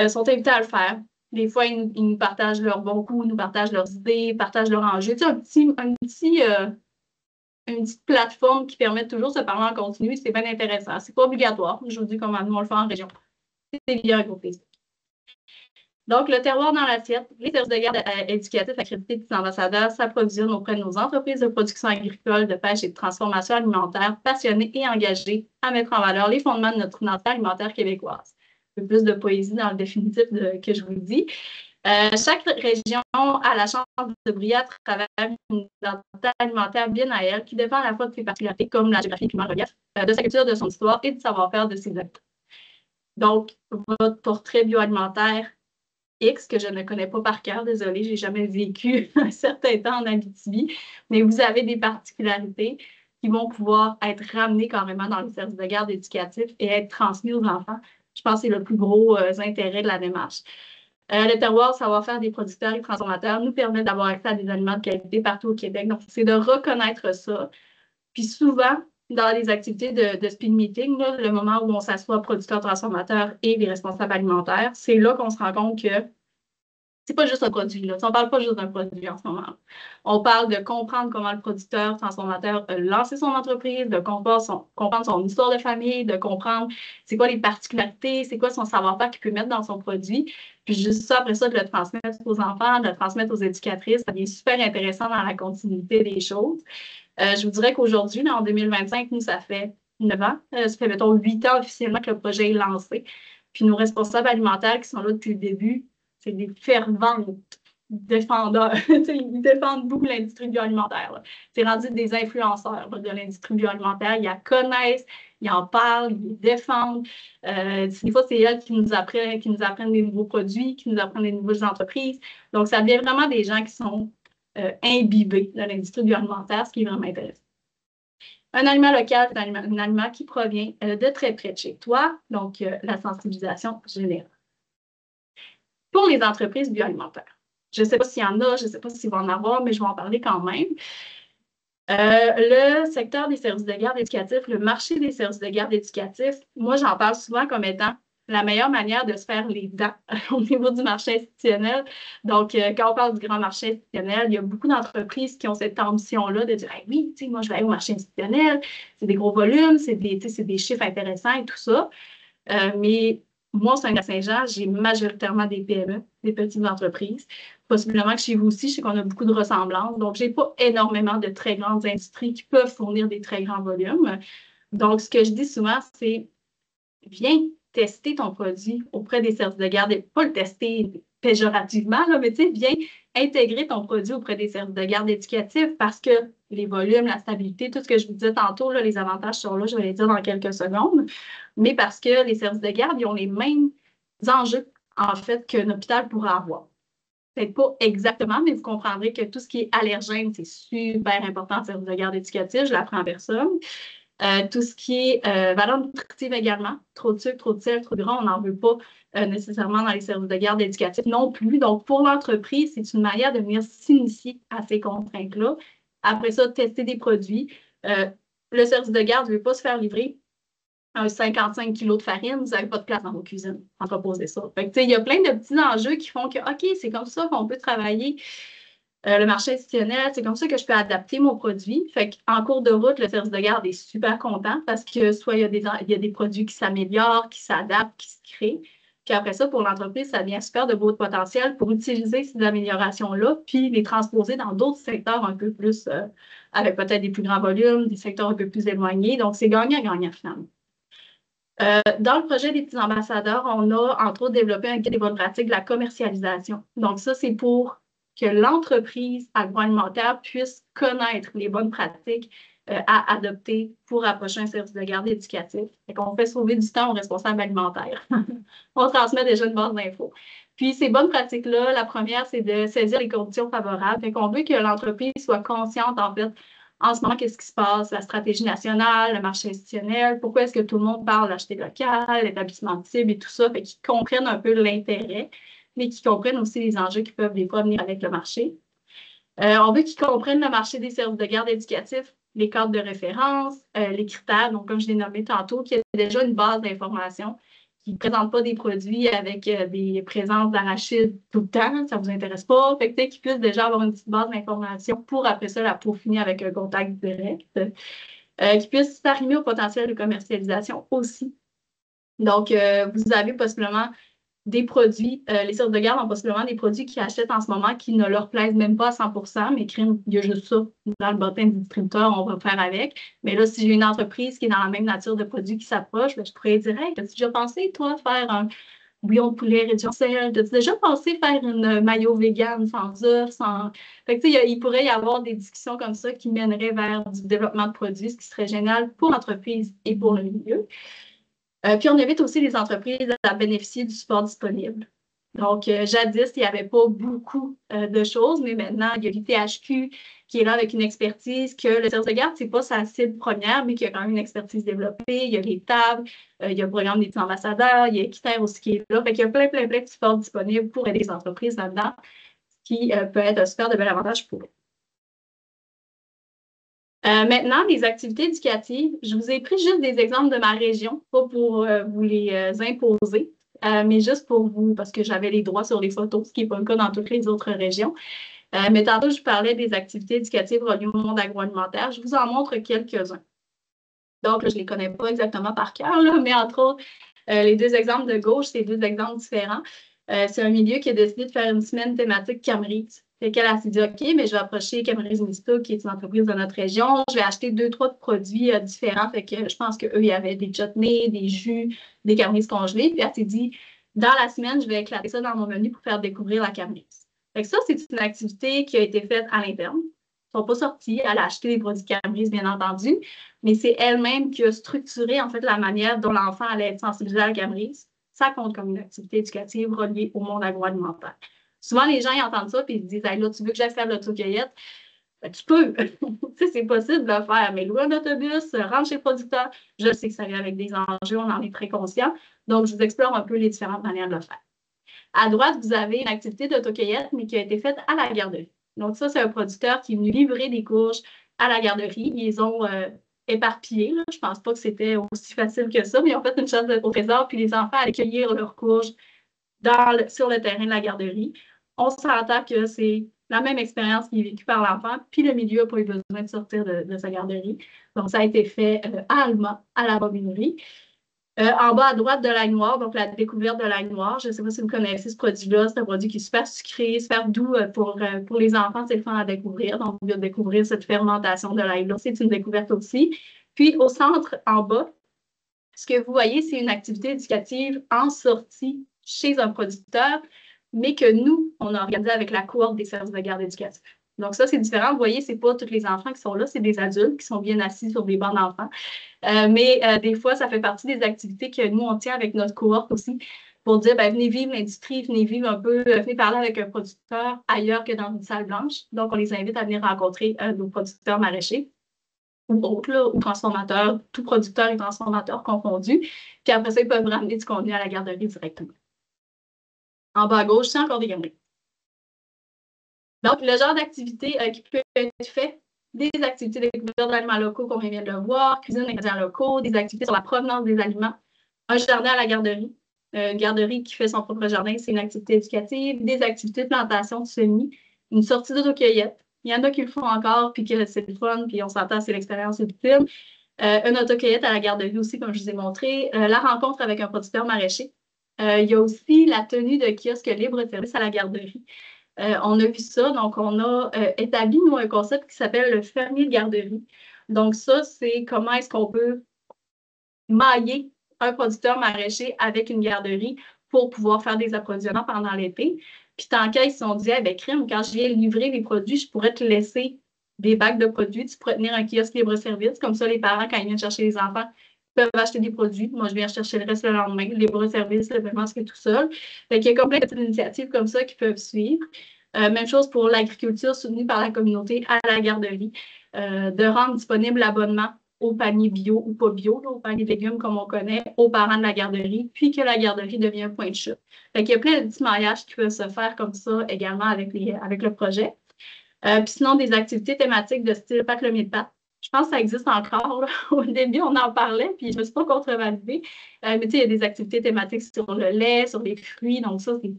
sont invités à le faire. Des fois, ils nous partagent leurs bons coups, nous partagent leurs idées, partagent leurs enjeux. Une petite plateforme qui permet toujours de se parler en continu. C'est bien intéressant. C'est pas obligatoire. Je vous dis comment nous on le fait en région. C'est via un groupe Facebook. Donc, le terroir dans l'assiette, les services de garde éducatifs accrédités des ambassadeurs s'approvisionnent auprès de nos entreprises de production agricole, de pêche et de transformation alimentaire passionnées et engagées à mettre en valeur les fondements de notre identité alimentaire québécoise. Un peu plus de poésie dans le définitif que je vous dis. Chaque région a la chance de briller à travers une identité alimentaire bien à elle, qui dépend à la fois de ses particularités, comme la géographie, le relief, de sa culture, de son histoire et du savoir-faire de ses habitants. Donc, votre portrait bioalimentaire X, que je ne connais pas par cœur, désolée, je n'ai jamais vécu un certain temps en Abitibi, mais vous avez des particularités qui vont pouvoir être ramenées carrément dans les services de garde éducatifs et être transmis aux enfants. Je pense que c'est le plus gros intérêt de la démarche. Le terroir savoir-faire des producteurs et transformateurs nous permet d'avoir accès à des aliments de qualité partout au Québec. Donc, c'est de reconnaître ça. Puis souvent, dans les activités de speed meeting, là, le moment où on s'assoit producteurs, transformateurs et les responsables alimentaires, c'est là qu'on se rend compte que c'est pas juste un produit. Là. On ne parle pas juste d'un produit en ce moment. On parle de comprendre comment le producteur, transformateur a lancé son entreprise, de comprendre son histoire de famille, de comprendre c'est quoi les particularités, c'est quoi son savoir-faire qu'il peut mettre dans son produit. Puis juste ça, après ça, de le transmettre aux enfants, de le transmettre aux éducatrices, ça devient super intéressant dans la continuité des choses. Je vous dirais qu'aujourd'hui, en 2025, nous, ça fait 9 ans. Ça fait, mettons, 8 ans officiellement que le projet est lancé. Puis nos responsables alimentaires qui sont là depuis le début, c'est des fervents défendeurs. Ils défendent beaucoup l'industrie bioalimentaire. C'est rendu des influenceurs de l'industrie bioalimentaire. Ils la connaissent, ils en parlent, ils défendent. Des fois, c'est elles qui nous apprennent des nouveaux produits, qui nous apprennent des nouvelles entreprises. Donc, ça devient vraiment des gens qui sont imbibés de l'industrie bioalimentaire, ce qui est vraiment intéressant. Un aliment local, c'est un aliment qui provient de très près de chez toi, donc la sensibilisation générale. Pour les entreprises bioalimentaires, je ne sais pas s'il y en a, je ne sais pas s'il va en avoir, mais je vais en parler quand même. Le secteur des services de garde éducatifs, le marché des services de garde éducatifs, moi, j'en parle souvent comme étant la meilleure manière de se faire les dents au niveau du marché institutionnel. Donc, quand on parle du grand marché institutionnel, il y a beaucoup d'entreprises qui ont cette ambition-là de dire hey, oui, moi, je vais aller au marché institutionnel, c'est des gros volumes, c'est des chiffres intéressants et tout ça. Mais moi, au Saint-Saint-Jean, j'ai majoritairement des PME, des petites entreprises. Possiblement que chez vous aussi, je sais qu'on a beaucoup de ressemblances. Donc, je n'ai pas énormément de très grandes industries qui peuvent fournir des très grands volumes. Donc, ce que je dis souvent, c'est viens tester ton produit auprès des services de garde, et pas le tester péjorativement, là, mais tu sais, viens intégrer ton produit auprès des services de garde éducatifs parce que les volumes, la stabilité, tout ce que je vous disais tantôt, là, les avantages sont là, je vais les dire dans quelques secondes, mais parce que les services de garde, ils ont les mêmes enjeux, en fait, qu'un hôpital pourrait avoir. Peut-être pas exactement, mais vous comprendrez que tout ce qui est allergène, c'est super important en service de garde éducatif, je l'apprends en personne. Tout ce qui est valeur nutritive également, trop de sucre, trop de sel, trop de gras, on n'en veut pas nécessairement dans les services de garde éducatifs non plus. Donc, pour l'entreprise, c'est une manière de venir s'initier à ces contraintes-là. Après ça, tester des produits. Le service de garde ne veut pas se faire livrer un 55 kg de farine, vous n'avez pas de place dans vos cuisines. Entreposez ça. Fait que, il y a plein de petits enjeux qui font que, OK, c'est comme ça qu'on peut travailler le marché institutionnel, c'est comme ça que je peux adapter mon produit. Fait qu'en cours de route, le service de garde est super content parce que soit il y a des produits qui s'améliorent, qui s'adaptent, qui se créent. Puis après ça, pour l'entreprise, ça devient super de beau potentiel pour utiliser ces améliorations-là, puis les transposer dans d'autres secteurs un peu plus, avec peut-être des plus grands volumes, des secteurs un peu plus éloignés. Donc, c'est gagnant-gagnant finalement. Dans le projet des petits ambassadeurs, on a entre autres développé un guide des bonnes pratiques de la commercialisation. Donc, ça, c'est pour que l'entreprise agroalimentaire puisse connaître les bonnes pratiques à adopter pour approcher un service de garde éducatif. Fait qu'on fait sauver du temps aux responsables alimentaires. On transmet déjà une base d'infos. Puis, ces bonnes pratiques-là, la première, c'est de saisir les conditions favorables. Fait qu'on veut que l'entreprise soit consciente, en fait, en ce moment, qu'est-ce qui se passe, la stratégie nationale, le marché institutionnel, pourquoi est-ce que tout le monde parle d'acheter local, l'établissement de cible et tout ça, fait qu'ils comprennent un peu l'intérêt, mais qu'ils comprennent aussi les enjeux qui peuvent des fois venir avec le marché. On veut qu'ils comprennent le marché des services de garde éducatifs, les cadres de référence, les critères, donc comme je l'ai nommé tantôt, qu'il y a déjà une base d'information qui ne présente pas des produits avec des présences d'arachides tout le temps, ça ne vous intéresse pas. Fait que qu'ils puissent déjà avoir une petite base d'information pour après ça la peaufiner avec un contact direct. Qu'ils puissent s'arrimer au potentiel de commercialisation aussi. Donc, vous avez possiblement des produits, les services de garde ont possiblement des produits qu'ils achètent en ce moment qui ne leur plaisent même pas à 100 mais crime, il y a juste ça dans le bottin du distributeur, on va faire avec. Mais là, si j'ai une entreprise qui est dans la même nature de produits qui s'approche, je pourrais dire, hey, as-tu déjà pensé, toi, faire un bouillon de poulet réduit en sel? As-tu déjà pensé faire une mayo vegan sans œufs, sans... Fait que, tu sais, il pourrait y avoir des discussions comme ça qui mèneraient vers du développement de produits, ce qui serait génial pour l'entreprise et pour le milieu. Puis on invite aussi les entreprises à bénéficier du support disponible. Donc, jadis, il n'y avait pas beaucoup de choses, mais maintenant, il y a l'ITHQ qui est là avec une expertise que le service de garde, ce n'est pas sa cible première, mais qui a quand même une expertise développée. Il y a les tables, il y a le programme des petits ambassadeurs, il y a Équiterre aussi qui est là. Fait qu'il y a plein de supports disponibles pour aider les entreprises là-dedans, ce qui peut être un super de bel avantage pour eux. Maintenant, les activités éducatives, je vous ai pris juste des exemples de ma région, pas pour vous les imposer, mais juste pour vous, parce que j'avais les droits sur les photos, ce qui n'est pas le cas dans toutes les autres régions. Mais tantôt, je parlais des activités éducatives reliées au monde agroalimentaire. Je vous en montre quelques-uns. Donc, là, je ne les connais pas exactement par cœur, là, mais entre autres, les deux exemples de gauche, c'est deux exemples différents. C'est un milieu qui a décidé de faire une semaine thématique Camerise. Fait qu'elle s'est dit, OK, mais je vais approcher Camerise Municipal, qui est une entreprise de notre région. Je vais acheter 2-3 produits différents. Fait que je pense qu'eux, il y avait des chutneys, des jus, des Camerises congelées. Puis elle s'est dit, dans la semaine, je vais éclater ça dans mon menu pour faire découvrir la Camerise. Fait que ça, c'est une activité qui a été faite à l'interne. Ils ne sont pas sortis. Elle a acheté des produits Camerise, bien entendu. Mais c'est elle-même qui a structuré, en fait, la manière dont l'enfant allait être sensibilisé à la Camerise. Ça compte comme une activité éducative reliée au monde agroalimentaire. Souvent, les gens ils entendent ça et ils se disent hey, là, tu veux que j'aille faire de l'autocueillette? Ben, tu peux. C'est possible de le faire, mais louer un autobus, rentrer chez le producteur, je sais que ça vient avec des enjeux, on en est très conscient. Donc, je vous explore un peu les différentes manières de le faire. À droite, vous avez une activité d'autocueillette, mais qui a été faite à la garderie. Donc, ça, c'est un producteur qui est venu livrer des courges à la garderie. Ils les ont éparpillées. Là. Je ne pense pas que c'était aussi facile que ça, mais ils ont fait une chasse au trésor, puis les enfants allaient cueillir leurs courges sur le terrain de la garderie. On s'entend que c'est la même expérience qui est vécue par l'enfant, puis le milieu n'a pas eu besoin de sortir de sa garderie. Donc, ça a été fait à Alma, à la bobinerie. En bas à droite de l'ail noir, donc la découverte de l'ail noir. Je ne sais pas si vous connaissez ce produit-là. C'est un produit qui est super sucré, super doux pour les enfants. C'est le fun à découvrir. Donc, on vient de découvrir cette fermentation de l'ail-là. C'est une découverte aussi. Puis, au centre, en bas, ce que vous voyez, c'est une activité éducative en sortie chez un producteur, mais que nous, on a organisé avec la cohorte des services de garde éducatifs. Donc, ça, c'est différent. Vous voyez, ce n'est pas tous les enfants qui sont là, c'est des adultes qui sont bien assis sur des bancs d'enfants. Mais des fois, ça fait partie des activités que nous, on tient avec notre cohorte aussi pour dire, ben, venez vivre l'industrie, venez vivre un peu, venez parler avec un producteur ailleurs que dans une salle blanche. Donc, on les invite à venir rencontrer nos producteurs maraîchers ou autres, là, ou transformateurs, tout producteur et transformateur confondus. Puis après ça, ils peuvent ramener du contenu à la garderie directement. En bas à gauche, c'est encore des garderies. Donc, le genre d'activité qui peut être fait, des activités de découverte d'aliments locaux, comme on vient de le voir, cuisine d'ingrédients locaux, des activités sur la provenance des aliments, un jardin à la garderie, une garderie qui fait son propre jardin, c'est une activité éducative, des activités de plantation de semis, une sortie d'autocueillette. Il y en a qui le font encore, puis que c'est le fun, puis on s'entend, c'est l'expérience ultime. Une autocueillette à la garderie aussi, comme je vous ai montré. La rencontre avec un producteur maraîcher. Il y a aussi la tenue de kiosque libre-service à la garderie. On a vu ça, donc on a établi, nous, un concept qui s'appelle le fermier de garderie. Donc ça, c'est comment est-ce qu'on peut mailler un producteur maraîcher avec une garderie pour pouvoir faire des approvisionnements pendant l'été. Puis tant qu'à, ils se sont dit, eh bien, crime, quand je viens livrer les produits, je pourrais te laisser des bacs de produits, tu pourrais tenir un kiosque libre-service. Comme ça, les parents, quand ils viennent chercher les enfants, peuvent acheter des produits. Moi, je viens chercher le reste le lendemain. Libre-service, le paiement, c'est tout seul. Fait qu'il y a comme plein de petites initiatives comme ça qui peuvent suivre. Même chose pour l'agriculture soutenue par la communauté à la garderie, de rendre disponible l'abonnement au panier bio ou pas bio, au panier de légumes comme on connaît, aux parents de la garderie, puis que la garderie devient un point de chute. Fait qu'il y a plein de petits mariages qui peuvent se faire comme ça également avec le projet. Puis sinon, des activités thématiques de style pâte le mille pattes. Je pense que ça existe encore. Là. Au début, on en parlait, puis je ne me suis pas contre-validée. Mais tu sais, il y a des activités thématiques sur le lait, sur les fruits. Donc, ça, c'est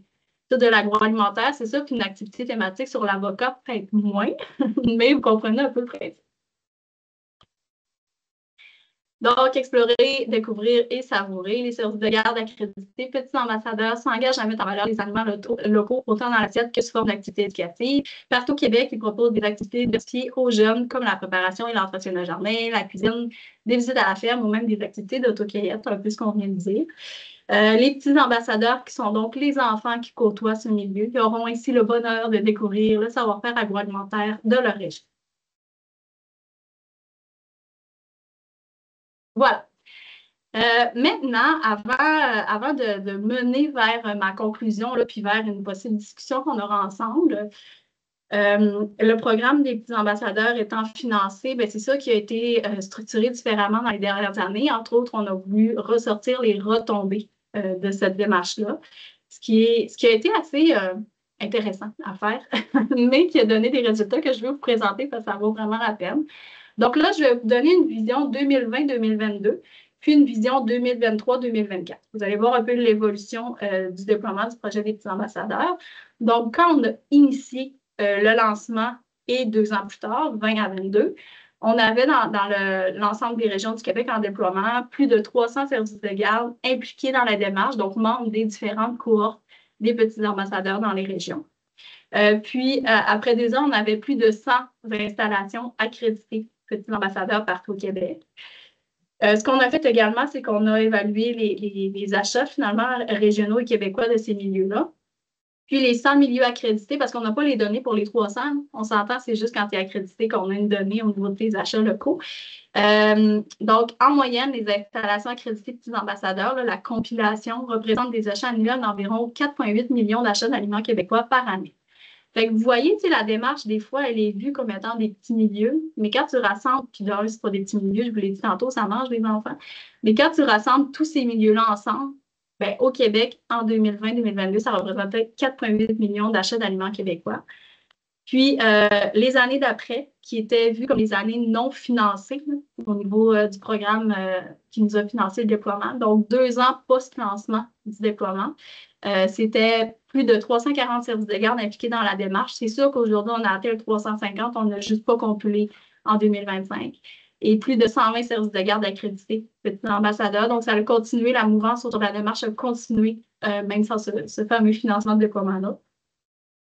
tout de l'agroalimentaire, c'est ça. Puis une activité thématique sur l'avocat, peut-être moins. Mais vous comprenez un peu le principe. Donc, explorer, découvrir et savourer. Les services de garde accrédités, petits ambassadeurs s'engagent à mettre en valeur les aliments locaux, autant dans l'assiette que sous forme d'activités éducatives. Partout au Québec, ils proposent des activités diversifiées aux jeunes, comme la préparation et l'entretien de jardin, la cuisine, des visites à la ferme ou même des activités d'autocueillette, un peu ce qu'on vient de dire. Les petits ambassadeurs, qui sont donc les enfants qui côtoient ce milieu, qui auront ainsi le bonheur de découvrir le savoir-faire agroalimentaire de leur région. Voilà. Maintenant, avant de mener vers ma conclusion, là, puis vers une possible discussion qu'on aura ensemble, le programme des petits ambassadeurs étant financé, bien, c'est ça qui a été structuré différemment dans les dernières années. Entre autres, on a voulu ressortir les retombées de cette démarche-là, ce qui a été assez intéressant à faire, mais qui a donné des résultats que je vais vous présenter parce que ça vaut vraiment la peine. Donc là, je vais vous donner une vision 2020-2022, puis une vision 2023-2024. Vous allez voir un peu l'évolution du déploiement du projet des petits ambassadeurs. Donc, quand on a initié le lancement et 2 ans plus tard, 20 à 22, on avait dans l'ensemble des régions du Québec en déploiement plus de 300 services de garde impliqués dans la démarche, donc membres des différentes cohortes des petits ambassadeurs dans les régions. Puis, après 2 ans, on avait plus de 100 installations accréditées petits ambassadeurs partout au Québec. Ce qu'on a fait également, c'est qu'on a évalué les achats finalement régionaux et québécois de ces milieux-là. Puis les 100 milieux accrédités, parce qu'on n'a pas les données pour les 300, on s'entend, c'est juste quand tu es accrédité qu'on a une donnée au niveau de tes achats locaux. Donc, en moyenne, les installations accréditées de petits ambassadeurs, là, la compilation représente des achats annuels d'environ 4,8 millions d'achats d'aliments québécois par année. Fait que vous voyez, la démarche, des fois, elle est vue comme étant des petits milieux, mais quand tu rassembles, puis d'un, c'est pas des petits milieux, je vous l'ai dit tantôt, ça mange les enfants, mais quand tu rassembles tous ces milieux-là ensemble, bien, au Québec, en 2020-2022, ça représentait 4,8 millions d'achats d'aliments québécois. Puis, les années d'après, qui étaient vues comme les années non financées là, au niveau du programme qui nous a financé le déploiement, donc 2 ans post-lancement du déploiement, c'était plus de 340 services de garde impliqués dans la démarche. C'est sûr qu'aujourd'hui, on a atteint le 350, on n'a juste pas compilé en 2025. Et plus de 120 services de garde accrédités, petits ambassadeurs. Donc, ça a continué, la mouvance autour de la démarche a continué, même sans ce fameux financement de déploiement-là.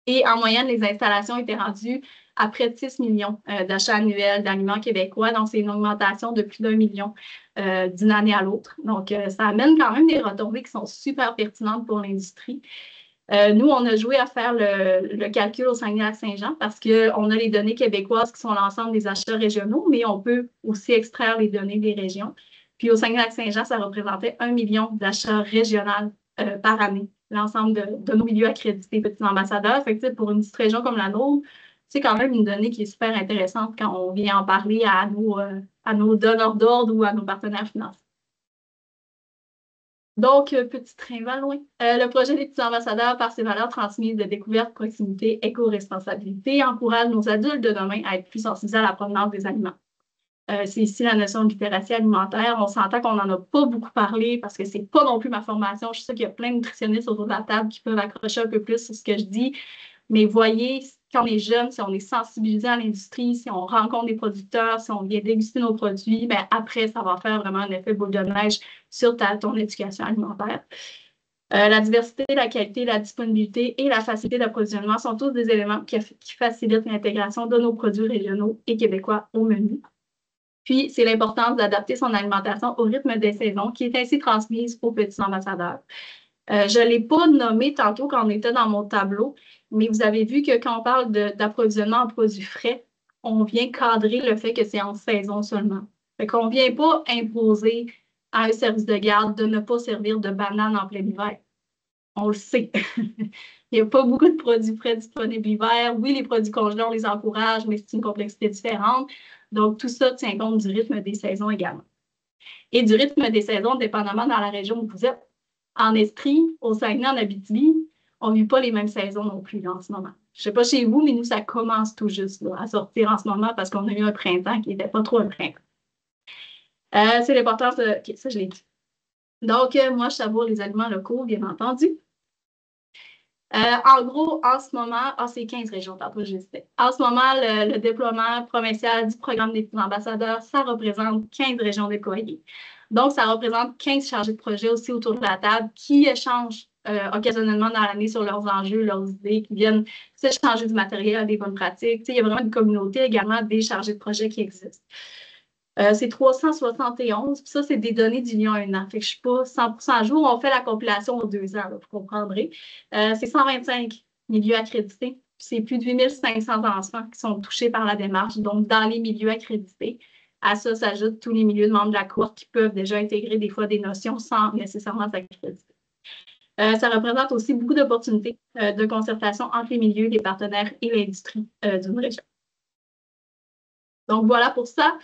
Et en moyenne, les installations étaient rendues à près de 6 millions d'achats annuels d'aliments québécois. Donc, c'est une augmentation de plus d'1 million d'une année à l'autre. Donc, ça amène quand même des retombées qui sont super pertinentes pour l'industrie. Nous, on a joué à faire le calcul au Saguenay-Lac-Saint-Jean parce qu'on a les données québécoises qui sont l'ensemble des achats régionaux, mais on peut aussi extraire les données des régions. Puis au Saguenay-Lac-Saint-Jean, ça représentait 1 million d'achats régionaux par année, l'ensemble de nos milieux accrédités petits ambassadeurs. Fait que, pour une petite région comme la nôtre, c'est quand même une donnée qui est super intéressante quand on vient en parler à nos donneurs d'ordre ou à nos partenaires financiers. Donc, petit train va loin. Le projet des petits ambassadeurs, par ses valeurs transmises de découverte, proximité, éco-responsabilité, encourage nos adultes de demain à être plus sensibilisés à la provenance des aliments. C'est ici la notion de littératie alimentaire. On s'entend qu'on n'en a pas beaucoup parlé parce que c'est pas non plus ma formation. Je sais qu'il y a plein de nutritionnistes autour de la table qui peuvent accrocher un peu plus sur ce que je dis. Mais voyez, quand on est jeune, si on est sensibilisé à l'industrie, si on rencontre des producteurs, si on vient déguster nos produits, bien après, ça va faire vraiment un effet boule de neige sur ton éducation alimentaire. La diversité, la qualité, la disponibilité et la facilité d'approvisionnement sont tous des éléments qui facilitent l'intégration de nos produits régionaux et québécois au menu. Puis, c'est l'importance d'adapter son alimentation au rythme des saisons qui est ainsi transmise aux petits ambassadeurs. Je ne l'ai pas nommé tantôt quand on était dans mon tableau, mais vous avez vu que quand on parle d'approvisionnement en produits frais, on vient cadrer le fait que c'est en saison seulement. Fait qu'on ne vient pas imposer à un service de garde de ne pas servir de bananes en plein hiver. on le sait. Il n'y a pas beaucoup de produits frais disponibles l'hiver. Oui, les produits congelés, on les encourage, mais c'est une complexité différente. Donc, tout ça tient compte du rythme des saisons également. Et du rythme des saisons, dépendamment dans la région où vous êtes. En Estrie, au Saguenay, en Abitibi, on ne vit pas les mêmes saisons non plus là, en ce moment. Je ne sais pas chez vous, mais nous, ça commence tout juste là, à sortir en ce moment parce qu'on a eu un printemps qui n'était pas trop un printemps. C'est l'importance de... OK, ça, je l'ai dit. Donc, moi, je savoure les aliments locaux, bien entendu. En gros, en ce moment, c'est 15 régions, tantôt je disais. En ce moment, le déploiement provincial du programme des petits ambassadeurs, ça représente 15 régions déployées. Donc, ça représente 15 chargés de projet aussi autour de la table qui échangent occasionnellement dans l'année sur leurs enjeux, leurs idées, qui viennent s'échanger du matériel, des bonnes pratiques. Il y a vraiment une communauté également des chargés de projet qui existent. C'est 371, puis ça, c'est des données d'il y a un an. Fait que je ne suis pas 100% à jour. On fait la compilation aux 2 ans, là, vous comprendrez. C'est 125 milieux accrédités. C'est plus de 8500 enfants qui sont touchés par la démarche, donc dans les milieux accrédités. À ça s'ajoutent tous les milieux de membres de la cohorte qui peuvent déjà intégrer des fois des notions sans nécessairement s'accréditer. Ça représente aussi beaucoup d'opportunités de concertation entre les milieux, les partenaires et l'industrie d'une région. Donc, voilà pour ça.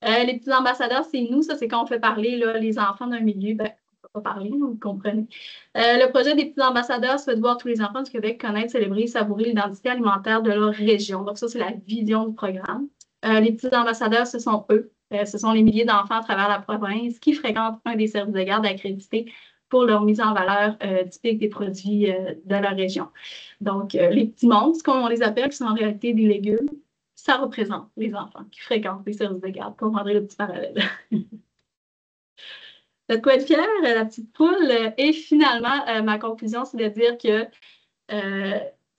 Les petits ambassadeurs, c'est nous. Ça, c'est quand on fait parler là, les enfants d'un milieu. Ben, on ne peut pas parler, vous comprenez. Le projet des petits ambassadeurs, c'est de voir tous les enfants du Québec connaître, célébrer, savourer l'identité alimentaire de leur région. Donc, ça, c'est la vision du programme. Les petits ambassadeurs, ce sont eux. Ce sont les milliers d'enfants à travers la province qui fréquentent un des services de garde accrédités pour leur mise en valeur typique des produits de leur région. Donc, les petits monstres, comme on les appelle, qui sont en réalité des légumes, ça représente les enfants qui fréquentent les services de garde. Vous comprendrez le petit parallèle. De quoi être fière, la petite poule. Et finalement, ma conclusion, c'est de dire que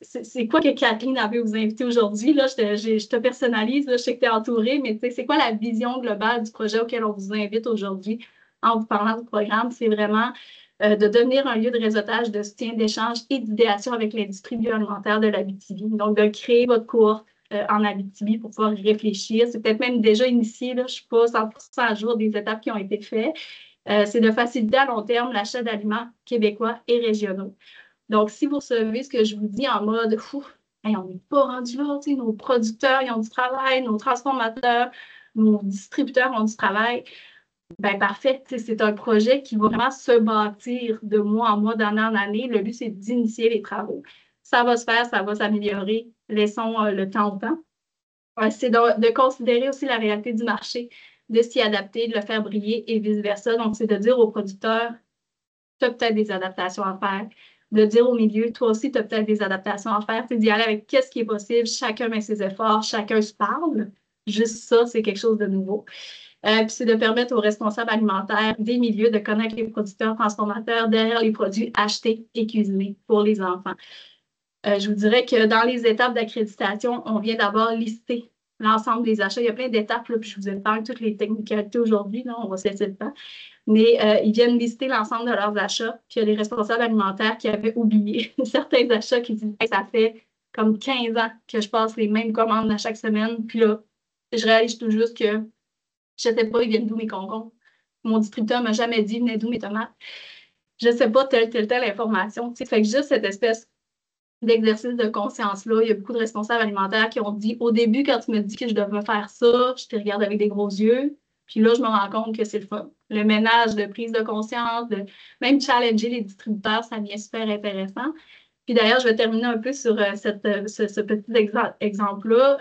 c'est quoi que Kathleen avait vous inviter aujourd'hui? Là, je te personnalise, là, je sais que tu es entourée, mais c'est quoi la vision globale du projet auquel on vous invite aujourd'hui en vous parlant du programme? C'est vraiment de devenir un lieu de réseautage, de soutien, d'échange et d'idéation avec l'industrie bioalimentaire de l'Abitibi. Donc, de créer votre cohorte en Abitibi pour pouvoir y réfléchir. C'est peut-être même déjà initié, là, je ne suis pas 100% à jour des étapes qui ont été faites. C'est de faciliter à long terme l'achat d'aliments québécois et régionaux. Donc, si vous recevez ce que je vous dis en mode hey, on n'est pas rendu là, nos producteurs ils ont du travail, nos transformateurs, nos distributeurs ont du travail, bien parfait. C'est un projet qui va vraiment se bâtir de mois en mois, d'année en année. Le but, c'est d'initier les travaux. Ça va se faire, ça va s'améliorer. Laissons le temps au temps. C'est de considérer aussi la réalité du marché, de s'y adapter, de le faire briller et vice-versa. Donc, c'est de dire aux producteurs, tu as peut-être des adaptations à faire. De dire au milieu, toi aussi, tu as peut-être des adaptations à faire. C'est d'y aller avec qu'est-ce qui est possible. Chacun met ses efforts, chacun se parle. Juste ça, c'est quelque chose de nouveau. Puis c'est de permettre aux responsables alimentaires des milieux de connaître les producteurs transformateurs derrière les produits achetés et cuisinés pour les enfants. Je vous dirais que dans les étapes d'accréditation, on vient d'abord lister l'ensemble des achats. Il y a plein d'étapes, là, puis je vous épargne toutes les technicalités aujourd'hui, on va se laisser le temps. Mais ils viennent lister l'ensemble de leurs achats. Puis il y a les responsables alimentaires qui avaient oublié certains achats qui disent hey, ça fait comme 15 ans que je passe les mêmes commandes à chaque semaine. Puis là, je réalise tout juste que je ne sais pas, ils viennent d'où mes concombres. Mon distributeur ne m'a jamais dit, venez d'où mes tomates. Je ne sais pas telle information. Fait que juste cette espèce d'exercice de conscience-là, il y a beaucoup de responsables alimentaires qui ont dit, au début, quand tu me dis que je devais faire ça, je te regarde avec des gros yeux. Puis là, je me rends compte que c'est le fun. Le ménage de prise de conscience, de même challenger les distributeurs, ça devient super intéressant. Puis d'ailleurs, je vais terminer un peu sur ce petit exemple-là.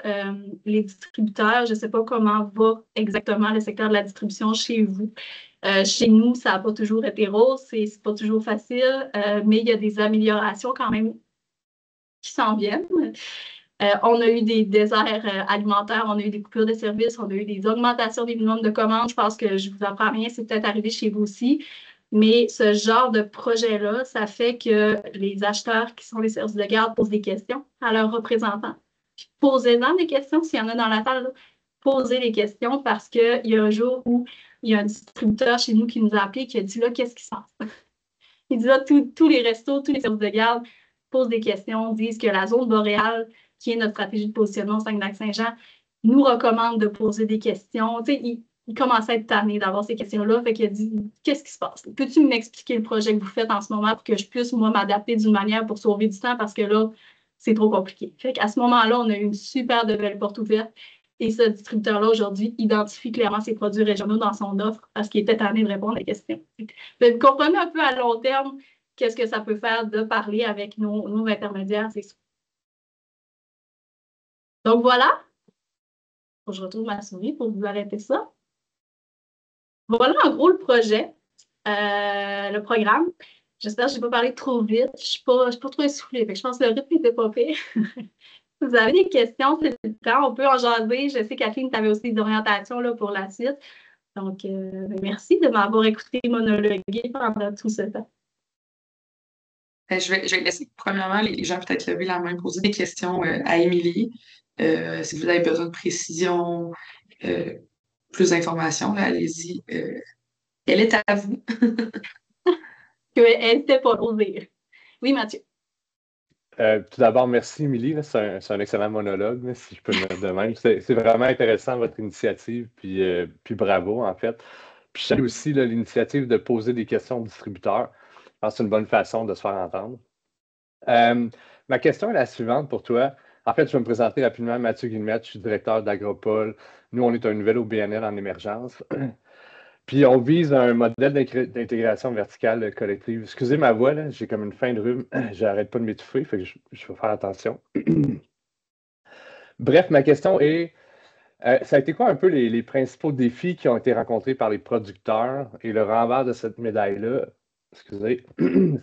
Les distributeurs, je ne sais pas comment va exactement le secteur de la distribution chez vous. Chez nous, ça n'a pas toujours été rose, c'est pas toujours facile, mais il y a des améliorations quand même qui s'en viennent. On a eu des déserts alimentaires, on a eu des coupures de services, on a eu des augmentations des minimums de commandes. Je pense que je ne vous apprends rien, c'est peut-être arrivé chez vous aussi. Mais ce genre de projet-là, ça fait que les acheteurs qui sont les services de garde posent des questions à leurs représentants. Posez-en des questions s'il y en a dans la salle. Posez les questions parce qu'il y a un jour où il y a un distributeur chez nous qui nous a appelé et qui a dit là, qu'est-ce qui se passe? Il dit là, tous les restos, tous les services de garde posent des questions, disent que la zone boréale, qui est notre stratégie de positionnement au Saguenay-Lac-Saint-Jean, nous recommande de poser des questions. Tu sais, il commençait à être tanné d'avoir ces questions-là. Fait qu'il a dit, qu'est-ce qui se passe? Peux-tu m'expliquer le projet que vous faites en ce moment pour que je puisse, moi, m'adapter d'une manière pour sauver du temps parce que là, c'est trop compliqué. Fait qu'à ce moment-là, on a eu une super de belle porte ouverte. Et ce distributeur-là, aujourd'hui, identifie clairement ses produits régionaux dans son offre parce qu'il était tanné de répondre à la question. Vous comprenez un peu à long terme qu'est-ce que ça peut faire de parler avec nos intermédiaires, c'est sûr. Donc voilà, je retrouve ma souris pour vous arrêter ça. Voilà en gros le projet, le programme. J'espère que je n'ai pas parlé trop vite. Je ne suis pas trop essoufflée. Je pense que le rythme n'était pas pire. Si vous avez des questions, c'est le temps. On peut en jaser. Je sais, Kathleen, tu avais aussi des orientations là, pour la suite. Donc, merci de m'avoir écouté monologuer pendant tout ce temps. Je vais laisser, premièrement, les gens peut-être lever la main, poser des questions à Émilie. Si vous avez besoin de précision, plus d'informations, allez-y. Elle est à vous. Elle n'était pas osée. Oui, Mathieu. Tout d'abord, merci, Émilie. C'est un excellent monologue, là, si je peux me dire de même. C'est vraiment intéressant, votre initiative, puis bravo, en fait. Puis je salue aussi l'initiative de poser des questions aux distributeurs. Je pense que c'est une bonne façon de se faire entendre. Ma question est la suivante pour toi. En fait, je vais me présenter rapidement. Mathieu Guillemette, je suis directeur d'Agropole. Nous, on est un nouvel OBNL en émergence. Puis on vise un modèle d'intégration verticale collective. Excusez ma voix, là, j'ai comme une fin de rhume. J'arrête pas de m'étouffer, fait que je vais faire attention. Bref, ma question est, ça a été quoi un peu les principaux défis qui ont été rencontrés par les producteurs et le renvers de cette médaille-là, excusez,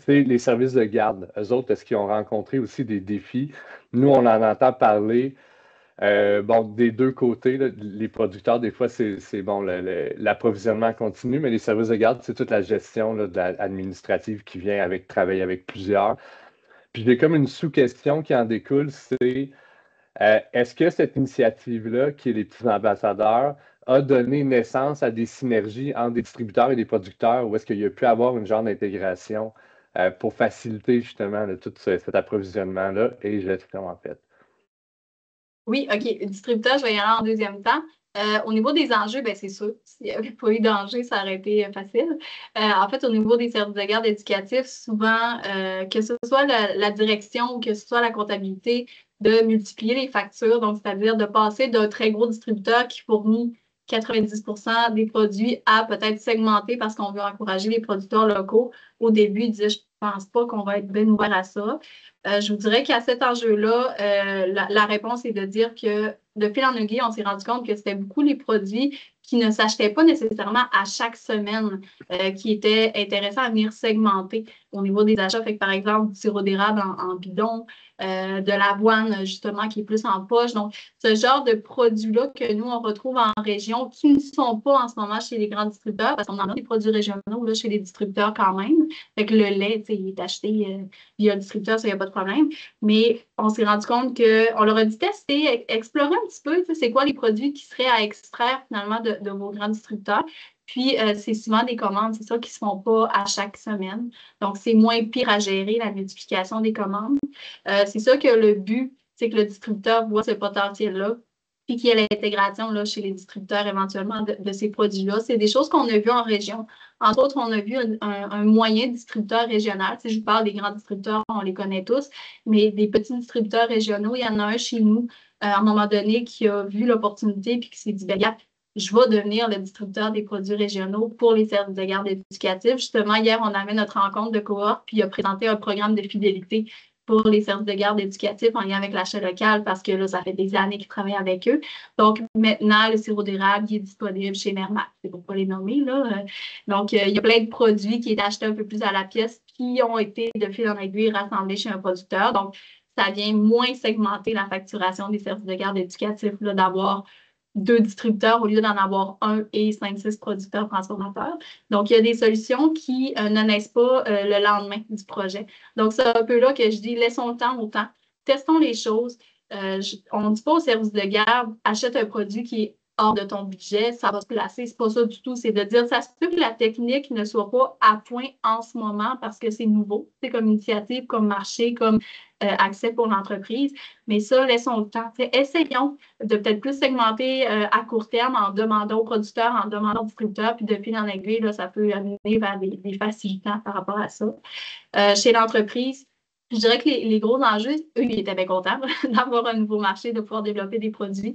c'est les services de garde. Eux autres, est-ce qu'ils ont rencontré aussi des défis? Nous, on en entend parler. Bon, des deux côtés, là, les producteurs, des fois, c'est bon, l'approvisionnement continu, mais les services de garde, c'est toute la gestion là, administrative qui vient avec travailler avec plusieurs. Puis j'ai comme une sous-question qui en découle, c'est est-ce que cette initiative-là, qui est les petits ambassadeurs, a donné naissance à des synergies entre des distributeurs et des producteurs, ou est-ce qu'il y a pu avoir une genre d'intégration pour faciliter justement tout cet approvisionnement-là et gestion, en fait? Oui, OK. Distributeur, je vais y aller en deuxième temps. Au niveau des enjeux, ben, c'est sûr, s'il n'y avait pas eu d'enjeux, ça aurait été facile. En fait, au niveau des services de garde éducatifs, souvent, que ce soit la direction ou que ce soit la comptabilité, de multiplier les factures, donc c'est-à-dire de passer d'un très gros distributeur qui fournit 90% des produits à peut-être segmenter parce qu'on veut encourager les producteurs locaux. Au début, ils disaient, je ne pense pas qu'on va être bien ouvert à ça. Je vous dirais qu'à cet enjeu-là, la réponse est de dire que de fil en aiguille, on s'est rendu compte que c'était beaucoup les produits qui ne s'achetaient pas nécessairement à chaque semaine, qui étaient intéressants à venir segmenter au niveau des achats. Fait que, par exemple, du sirop d'érable en bidon, de l'avoine, justement, qui est plus en poche. Donc, ce genre de produits-là que nous, on retrouve en région, qui ne sont pas en ce moment chez les grands distributeurs, parce qu'on en a des produits régionaux là, chez les distributeurs quand même. Fait que le lait, il est acheté via le distributeur, ça, il n'y a pas de problème. Mais on s'est rendu compte qu'on leur a dit tester, explorer un petit peu, c'est quoi les produits qui seraient à extraire finalement de vos grands distributeurs. Puis, c'est souvent des commandes, c'est ça, qui ne se font pas à chaque semaine. Donc, c'est moins pire à gérer la multiplication des commandes. C'est ça que le but, c'est que le distributeur voit ce potentiel-là, puis qu'il y ait l'intégration là, chez les distributeurs éventuellement de ces produits-là. C'est des choses qu'on a vues en région. Entre autres, on a vu un moyen distributeur régional. Si je vous parle des grands distributeurs, on les connaît tous, mais des petits distributeurs régionaux, il y en a un chez nous, à un moment donné, qui a vu l'opportunité puis qui s'est dit, ben, regarde, je vais devenir le distributeur des produits régionaux pour les services de garde éducatifs. Justement, hier, on avait notre rencontre de cohorte, puis il a présenté un programme de fidélité pour les services de garde éducatifs en lien avec l'achat local parce que là, ça fait des années qu'ils travaillent avec eux. Donc, maintenant, le sirop d'érable qui est disponible chez Mermac. C'est pour ne pas les nommer, là. Donc, il y a plein de produits qui sont achetés un peu plus à la pièce qui ont été, de fil en aiguille, rassemblés chez un producteur. Donc, ça vient moins segmenter la facturation des services de garde éducatifs, là, d'avoir 2 distributeurs au lieu d'en avoir 1 et 5-6 producteurs transformateurs. Donc, il y a des solutions qui ne naissent pas le lendemain du projet. Donc, c'est un peu là que je dis, laissons le temps au temps, testons les choses. On ne dit pas au service de garde, achète un produit qui est hors de ton budget, ça va se placer. C'est pas ça du tout. C'est de dire, ça se peut que la technique ne soit pas à point en ce moment parce que c'est nouveau. C'est comme initiative, comme marché, comme accès pour l'entreprise. Mais ça, laissons le temps. Essayons de peut-être plus segmenter à court terme en demandant aux producteurs, en demandant aux distributeurs, puis de fil en aiguille, là, ça peut amener vers des facilitants par rapport à ça. Chez l'entreprise, je dirais que les gros enjeux, eux, ils étaient bien contents d'avoir un nouveau marché, de pouvoir développer des produits.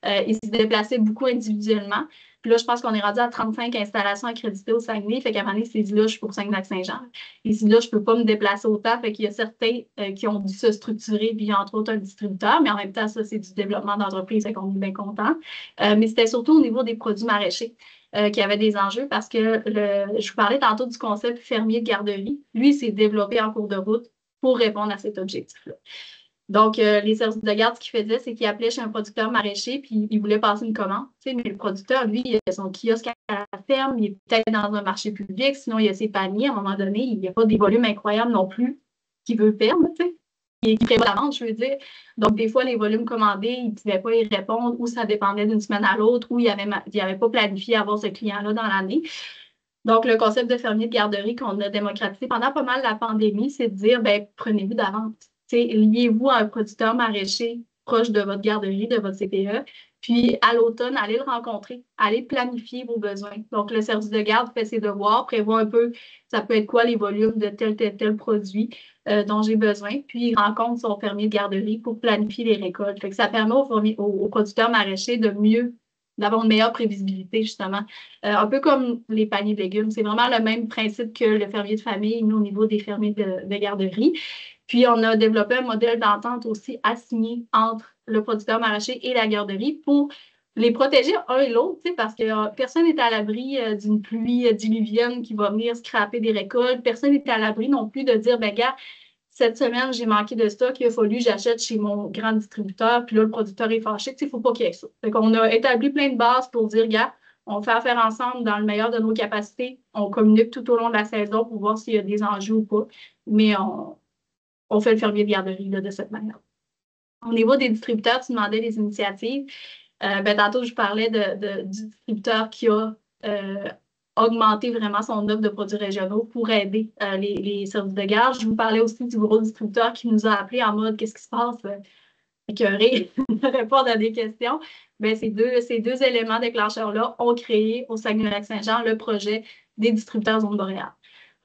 Ils se déplaçaient beaucoup individuellement. Puis là, je pense qu'on est rendu à 35 installations accréditées au Saguenay. Fait qu'à un moment donné, il s'est dit là, je suis pour Saguenay-Lac-Saint-Jean. Il s'est dit là, je ne peux pas me déplacer autant. Fait qu'il y a certains qui ont dû se structurer, puis entre autres un distributeur. Mais en même temps, ça, c'est du développement d'entreprise. Fait qu'on est bien content. Mais c'était surtout au niveau des produits maraîchers. Qui avait des enjeux parce que je vous parlais tantôt du concept fermier de garderie. Lui, il s'est développé en cours de route pour répondre à cet objectif-là. Donc, les services de garde, ce qu'il faisait, c'est qu'il appelait chez un producteur maraîcher, puis il voulait passer une commande. Tu sais, mais le producteur, lui, il a son kiosque à la ferme, il est peut-être dans un marché public, sinon il a ses paniers. À un moment donné, il n'y a pas des volumes incroyables non plus qu'il veut perdre, tu sais. Il prévoit la vente, je veux dire. Donc, des fois, les volumes commandés, il ne pouvait pas y répondre, ou ça dépendait d'une semaine à l'autre, ou il n'avait pas planifié avoir ce client-là dans l'année. Donc, le concept de fermier de garderie qu'on a démocratisé pendant pas mal la pandémie, c'est de dire, ben, prenez-vous d'avance. Liez-vous à un producteur maraîcher proche de votre garderie, de votre CPE, puis à l'automne, allez le rencontrer, allez planifier vos besoins. Donc, le service de garde fait ses devoirs, prévoit un peu, ça peut être quoi les volumes de tel produit dont j'ai besoin, puis il rencontre son fermier de garderie pour planifier les récoltes. Fait que ça permet aux producteurs maraîchers d'avoir une meilleure prévisibilité, justement. Un peu comme les paniers de légumes. C'est vraiment le même principe que le fermier de famille, nous, au niveau des fermiers de garderie. Puis, on a développé un modèle d'entente aussi assigné entre le producteur maraîcher et la garderie pour les protéger un et l'autre, parce que personne n'est à l'abri d'une pluie diluvienne qui va venir scraper des récoltes. Personne n'est à l'abri non plus de dire, ben gars, cette semaine, j'ai manqué de stock, il a fallu que j'achète chez mon grand distributeur, puis là, le producteur est fâché. Il ne faut pas qu'il y ait ça. Fait qu'on a établi plein de bases pour dire, gars, on fait affaire ensemble dans le meilleur de nos capacités. On communique tout au long de la saison pour voir s'il y a des enjeux ou pas. Mais on fait le fermier de garderie là, de cette manière. Au niveau des distributeurs, tu demandais des initiatives. Tantôt, je parlais du distributeur qui a augmenter vraiment son offre de produits régionaux pour aider les services de garde. Je vous parlais aussi du gros distributeur qui nous a appelé en mode qu'est-ce qui se passe? Écœuré de répondre à des questions. Bien, ces deux éléments déclencheurs-là ont créé au Saguenay-Lac-Saint-Jean le projet des distributeurs zone boréale.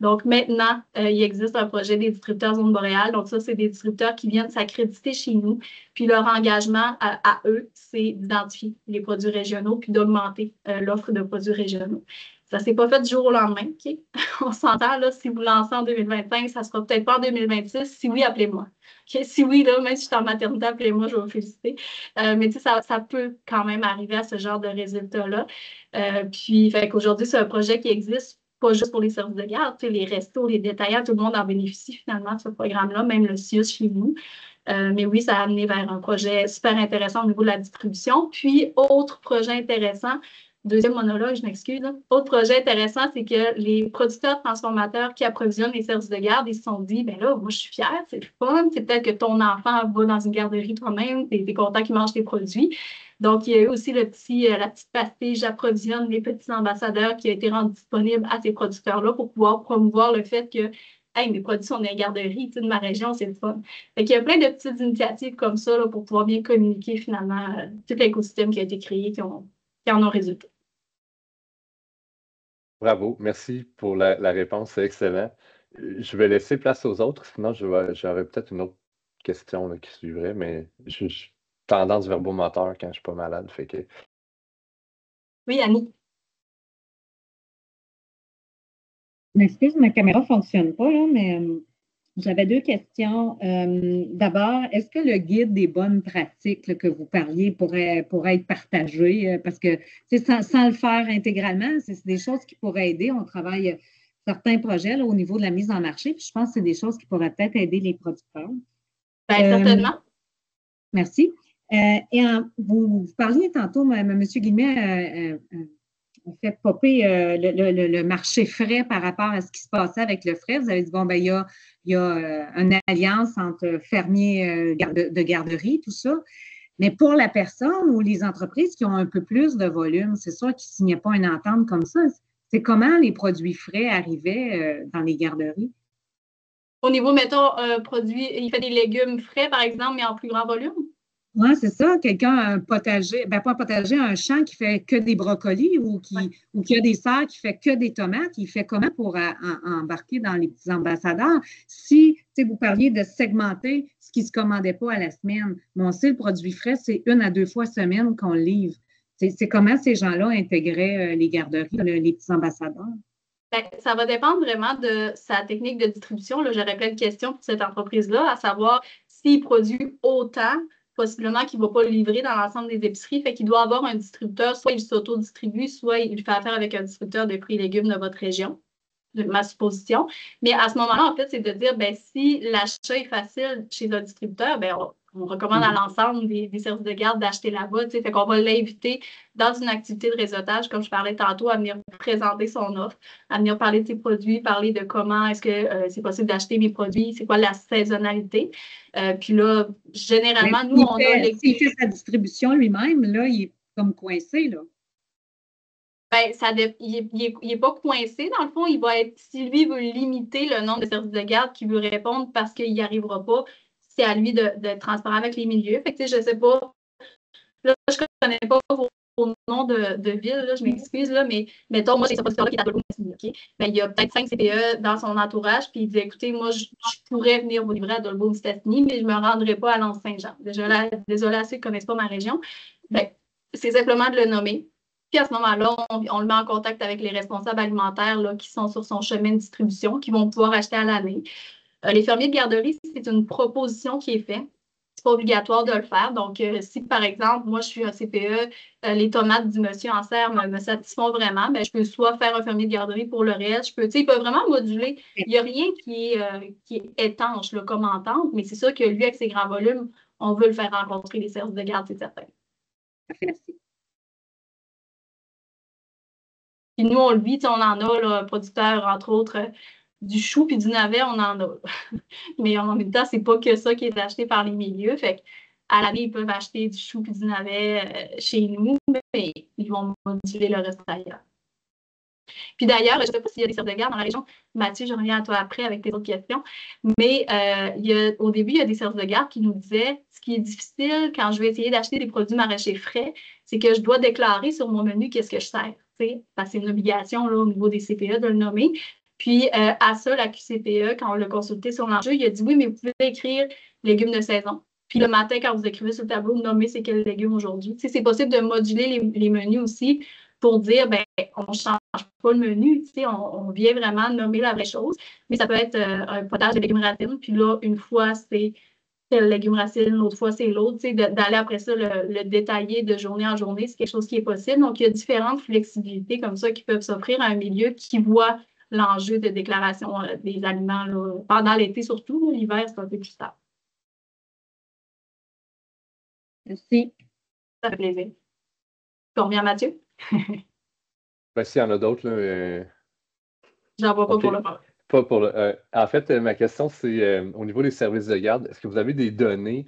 Donc, maintenant, il existe un projet des distributeurs zone boréale. Donc, ça, c'est des distributeurs qui viennent s'accréditer chez nous. Puis, leur engagement à eux, c'est d'identifier les produits régionaux puis d'augmenter l'offre de produits régionaux. Ça ne s'est pas fait du jour au lendemain. Okay? On s'entend, là, si vous lancez en 2025, ça ne sera peut-être pas en 2026. Si oui, appelez-moi. Okay? Si oui, là, même si je suis en maternité, appelez-moi, je vais vous féliciter. Mais tu sais, ça peut quand même arriver à ce genre de résultats-là. Puis, fait qu'aujourd'hui, c'est un projet qui existe pas juste pour les services de garde, les restos, les détaillants, tout le monde en bénéficie finalement de ce programme-là, même le CIUS chez nous. Mais oui, ça a amené vers un projet super intéressant au niveau de la distribution. Puis, autre projet intéressant, deuxième monologue, je m'excuse. Autre projet intéressant, c'est que les producteurs transformateurs qui approvisionnent les services de garde, ils se sont dit, ben là, moi, je suis fière, c'est le fun. C'est peut-être que ton enfant va dans une garderie toi-même, tu es content qu'il mange tes produits. Donc, il y a eu aussi la petite pastille J'approvisionne les petits ambassadeurs qui a été rendue disponible à ces producteurs-là pour pouvoir promouvoir le fait que hey, mes produits sont dans les garderies de ma région, c'est le fun. Fait qu'il y a plein de petites initiatives comme ça là, pour pouvoir bien communiquer finalement tout l'écosystème qui a été créé qui en ont résulté. Bravo, merci pour la réponse, c'est excellent. Je vais laisser place aux autres, sinon j'aurais peut-être une autre question là, qui suivrait, mais je tendance verbomoteur quand je ne suis pas malade. Fait que... Oui, Annie. Je m'excuse, ma caméra ne fonctionne pas, là, mais j'avais deux questions. D'abord, est-ce que le guide des bonnes pratiques là, que vous parliez pourrait être partagé? Parce que sans le faire intégralement, c'est des choses qui pourraient aider. On travaille certains projets là, au niveau de la mise en marché, puis je pense que c'est des choses qui pourraient peut-être aider les producteurs. Bien, certainement. Merci. Vous parliez tantôt, M. Guillemet a fait popper le marché frais par rapport à ce qui se passait avec le frais. Vous avez dit, bon, ben il y a une alliance entre fermiers de garderie, tout ça. Mais pour la personne ou les entreprises qui ont un peu plus de volume, c'est sûr qu'ils ne signaient pas une entente comme ça. C'est comment les produits frais arrivaient dans les garderies? Au niveau, mettons, produit, il fait des légumes frais, par exemple, mais en plus grand volume. Oui, c'est ça. Quelqu'un a un potager, ben pas un potager, un champ qui fait que des brocolis ou qui a des serres qui fait que des tomates. Il fait comment pour embarquer dans les petits ambassadeurs? Si vous parliez de segmenter ce qui ne se commandait pas à la semaine, mais on sait le produit frais, c'est 1 à 2 fois semaine qu'on le livre. C'est comment ces gens-là intégraient les garderies, les petits ambassadeurs? Ben, ça va dépendre vraiment de sa technique de distribution. Là, j'aurais plein de questions pour cette entreprise-là, à savoir s'il produit autant, possiblement qu'il ne va pas le livrer dans l'ensemble des épiceries. Fait qu'il doit avoir un distributeur, soit il s'auto-distribue, soit il fait affaire avec un distributeur de fruits et légumes de votre région, de ma supposition. Mais à ce moment-là, en fait, c'est de dire, ben, si l'achat est facile chez un distributeur, ben, on recommande à l'ensemble des services de garde d'acheter là-bas. Fait qu'on va l'inviter dans une activité de réseautage, comme je parlais tantôt, à venir présenter son offre, à venir parler de ses produits, parler de comment est-ce que c'est possible d'acheter mes produits, c'est quoi la saisonnalité. Puis là, généralement, nous, on a les... S'il fait sa distribution lui-même, là, il est comme coincé, là. Ben, il n'est pas coincé. Dans le fond, il va être, si lui veut limiter le nombre de services de garde qu'il veut répondre parce qu'il n'y arrivera pas, c'est à lui d'être transparent avec les milieux. Fait que, je ne sais pas, là, je ne connais pas vos noms de ville, là, je m'excuse, là, mais mettons, moi, j'ai ce producteur-là qui est à Dolbeau-Mistassini, OK? Ben, il y a peut-être 5 CPE dans son entourage, puis il dit, écoutez, moi, je pourrais venir vous livrer à Dolbeau-Mistassini, mais je ne me rendrai pas à l'Anse-Saint-Jean. Désolé à ceux qui ne connaissent pas ma région. Ben, c'est simplement de le nommer. Puis à ce moment-là, on le met en contact avec les responsables alimentaires là, qui sont sur son chemin de distribution, qui vont pouvoir acheter à l'année. Les fermiers de garderie, c'est une proposition qui est faite. Ce n'est pas obligatoire de le faire. Donc, si par exemple, moi, je suis un CPE, les tomates du monsieur en serre me satisfont vraiment, bien, je peux soit faire un fermier de garderie pour le reste. Il peut vraiment moduler. Il n'y a rien qui est étanche là, comme entente, mais c'est sûr que lui, avec ses grands volumes, on veut le faire rencontrer les services de garde, c'est certain. Merci. Puis nous, on le vit, on en a, là, producteur, entre autres, du chou puis du navet, on en a. Mais en même temps, c'est pas que ça qui est acheté par les milieux. Fait qu'à l'année, ils peuvent acheter du chou puis du navet chez nous, mais ils vont moduler le reste ailleurs. Puis d'ailleurs, je ne sais pas s'il y a des services de garde dans la région. Mathieu, je reviens à toi après avec tes autres questions. Mais au début, il y a des services de garde qui nous disaient ce qui est difficile quand je vais essayer d'acheter des produits maraîchers frais, c'est que je dois déclarer sur mon menu qu'est-ce que je sers. Parce que c'est une obligation là, au niveau des CPE de le nommer. Puis à ça, la QCPE, quand on l'a consulté sur l'enjeu, il a dit oui, mais vous pouvez écrire légumes de saison. Puis le matin, quand vous écrivez sur le tableau, nommer c'est quel légume aujourd'hui. C'est possible de moduler les menus aussi pour dire, ben, on ne change pas le menu, on vient vraiment nommer la vraie chose. Mais ça peut être un potage de légumes racines. Puis là, une fois, c'est tel légume racine, l'autre fois, c'est l'autre. D'aller après ça, le détailler de journée en journée, c'est quelque chose qui est possible. Donc, il y a différentes flexibilités comme ça qui peuvent s'offrir à un milieu qui voit l'enjeu de déclaration des aliments là, pendant l'été surtout. L'hiver, c'est un peu plus stable. Merci. Ça fait plaisir. Tu reviens à Mathieu? Ben, s'il y en a d'autres, là. J'en vois pas OK. pour le moment. Pas pour en fait, ma question, c'est au niveau des services de garde, est-ce que vous avez des données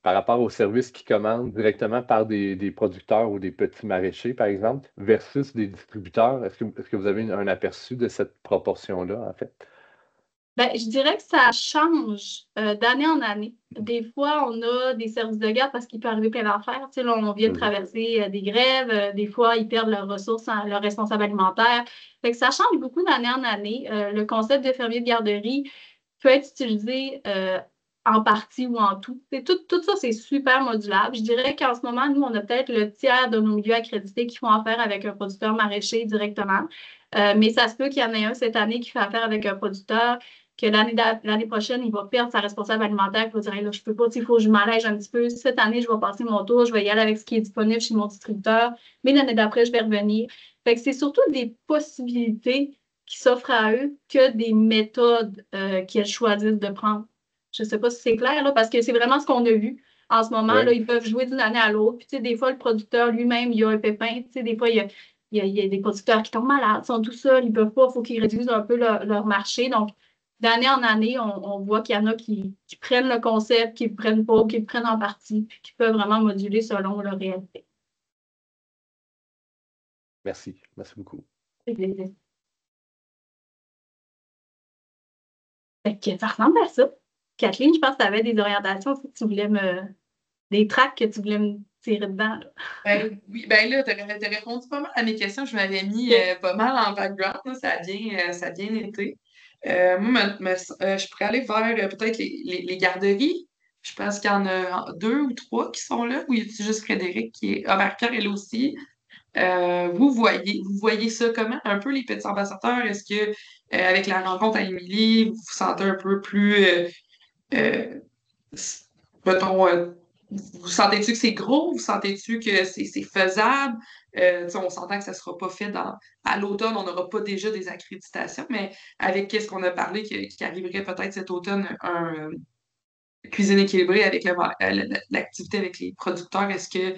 par rapport aux services qui commandent directement par des producteurs ou des petits maraîchers, par exemple, versus des distributeurs? Est-ce que vous avez un aperçu de cette proportion-là, en fait? Ben, je dirais que ça change d'année en année. Des fois, on a des services de garde parce qu'il peut arriver plein d'affaires. Là, on vient de traverser des grèves. Des fois, ils perdent leurs ressources, leurs responsables alimentaires. Fait que ça change beaucoup d'année en année. Le concept de fermier de garderie peut être utilisé en partie ou en tout. Tout ça, c'est super modulable. Je dirais qu'en ce moment, nous, on a peut-être le tiers de nos milieux accrédités qui font affaire avec un producteur maraîcher directement. Mais ça se peut qu'il y en ait un cette année qui fait affaire avec un producteur que l'année prochaine, il va perdre sa responsable alimentaire, il va dire hey, là, je peux pas, il faut que je m'allège un petit peu. Cette année, je vais passer mon tour, je vais y aller avec ce qui est disponible chez mon distributeur, mais l'année d'après, je vais revenir. Fait que c'est surtout des possibilités qui s'offrent à eux que des méthodes qu'ils choisissent de prendre. Je ne sais pas si c'est clair, là, parce que c'est vraiment ce qu'on a vu. En ce moment, là, ils peuvent jouer d'une année à l'autre. Puis, des fois, le producteur lui-même, il a un pépin. Des fois, il y a des producteurs qui tombent malades, sont tout seuls, ils ne peuvent pas, il faut qu'ils réduisent un peu leur marché. Donc, d'année en année, on voit qu'il y en a qui prennent le concept, qui ne le prennent pas, qui le prennent en partie, puis qui peuvent vraiment moduler selon leur réalité. Merci. Merci beaucoup. C'est plaisir. Fait que ça ressemble à ça. Kathleen, je pense que tu avais des orientations aussi que tu voulais des tracks que tu voulais me tirer dedans. Oui, là, tu as répondu pas mal à mes questions. Je m'avais mis pas mal en background. Là, ça a bien été. Moi, je pourrais aller vers peut-être les garderies. Je pense qu'il y en a 2 ou 3 qui sont là. Ou y a juste Frédéric qui est. Ah, Marie-Pierre, elle aussi. Vous voyez ça comment? Un peu les petits ambassadeurs? Est-ce que, avec la rencontre à Émilie, vous vous sentez un peu plus. Euh, mettons, vous sentez-tu que c'est gros? Vous sentez-tu que c'est faisable? On s'entend que ça ne sera pas fait à l'automne, on n'aura pas déjà des accréditations, mais avec qu'est-ce qu'on a parlé qui arriverait peut-être cet automne, un cuisine équilibrée avec l'activité avec les producteurs, est-ce que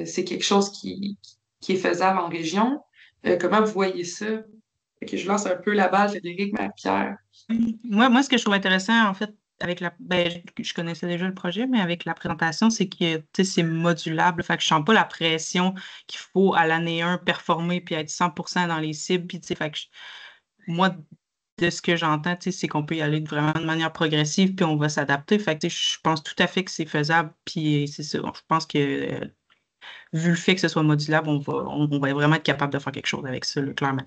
c'est quelque chose qui est faisable en région? Comment vous voyez ça? Fait que je lance un peu la balle, Frédéric, Marie-Pierre. Moi, ce que je trouve intéressant, en fait, avec je connaissais déjà le projet, mais avec la présentation, c'est que tu sais, c'est modulable. Fait que je sens pas la pression qu'il faut à l'année 1 performer puis être 100% dans les cibles. Puis, tu sais, fait que moi, de ce que j'entends, tu sais, c'est qu'on peut y aller vraiment de manière progressive puis on va s'adapter. Fait que, tu sais, je pense tout à fait que c'est faisable. Puis c'est ça. Je pense que vu le fait que ce soit modulable, on va vraiment être capable de faire quelque chose avec ça, là, clairement.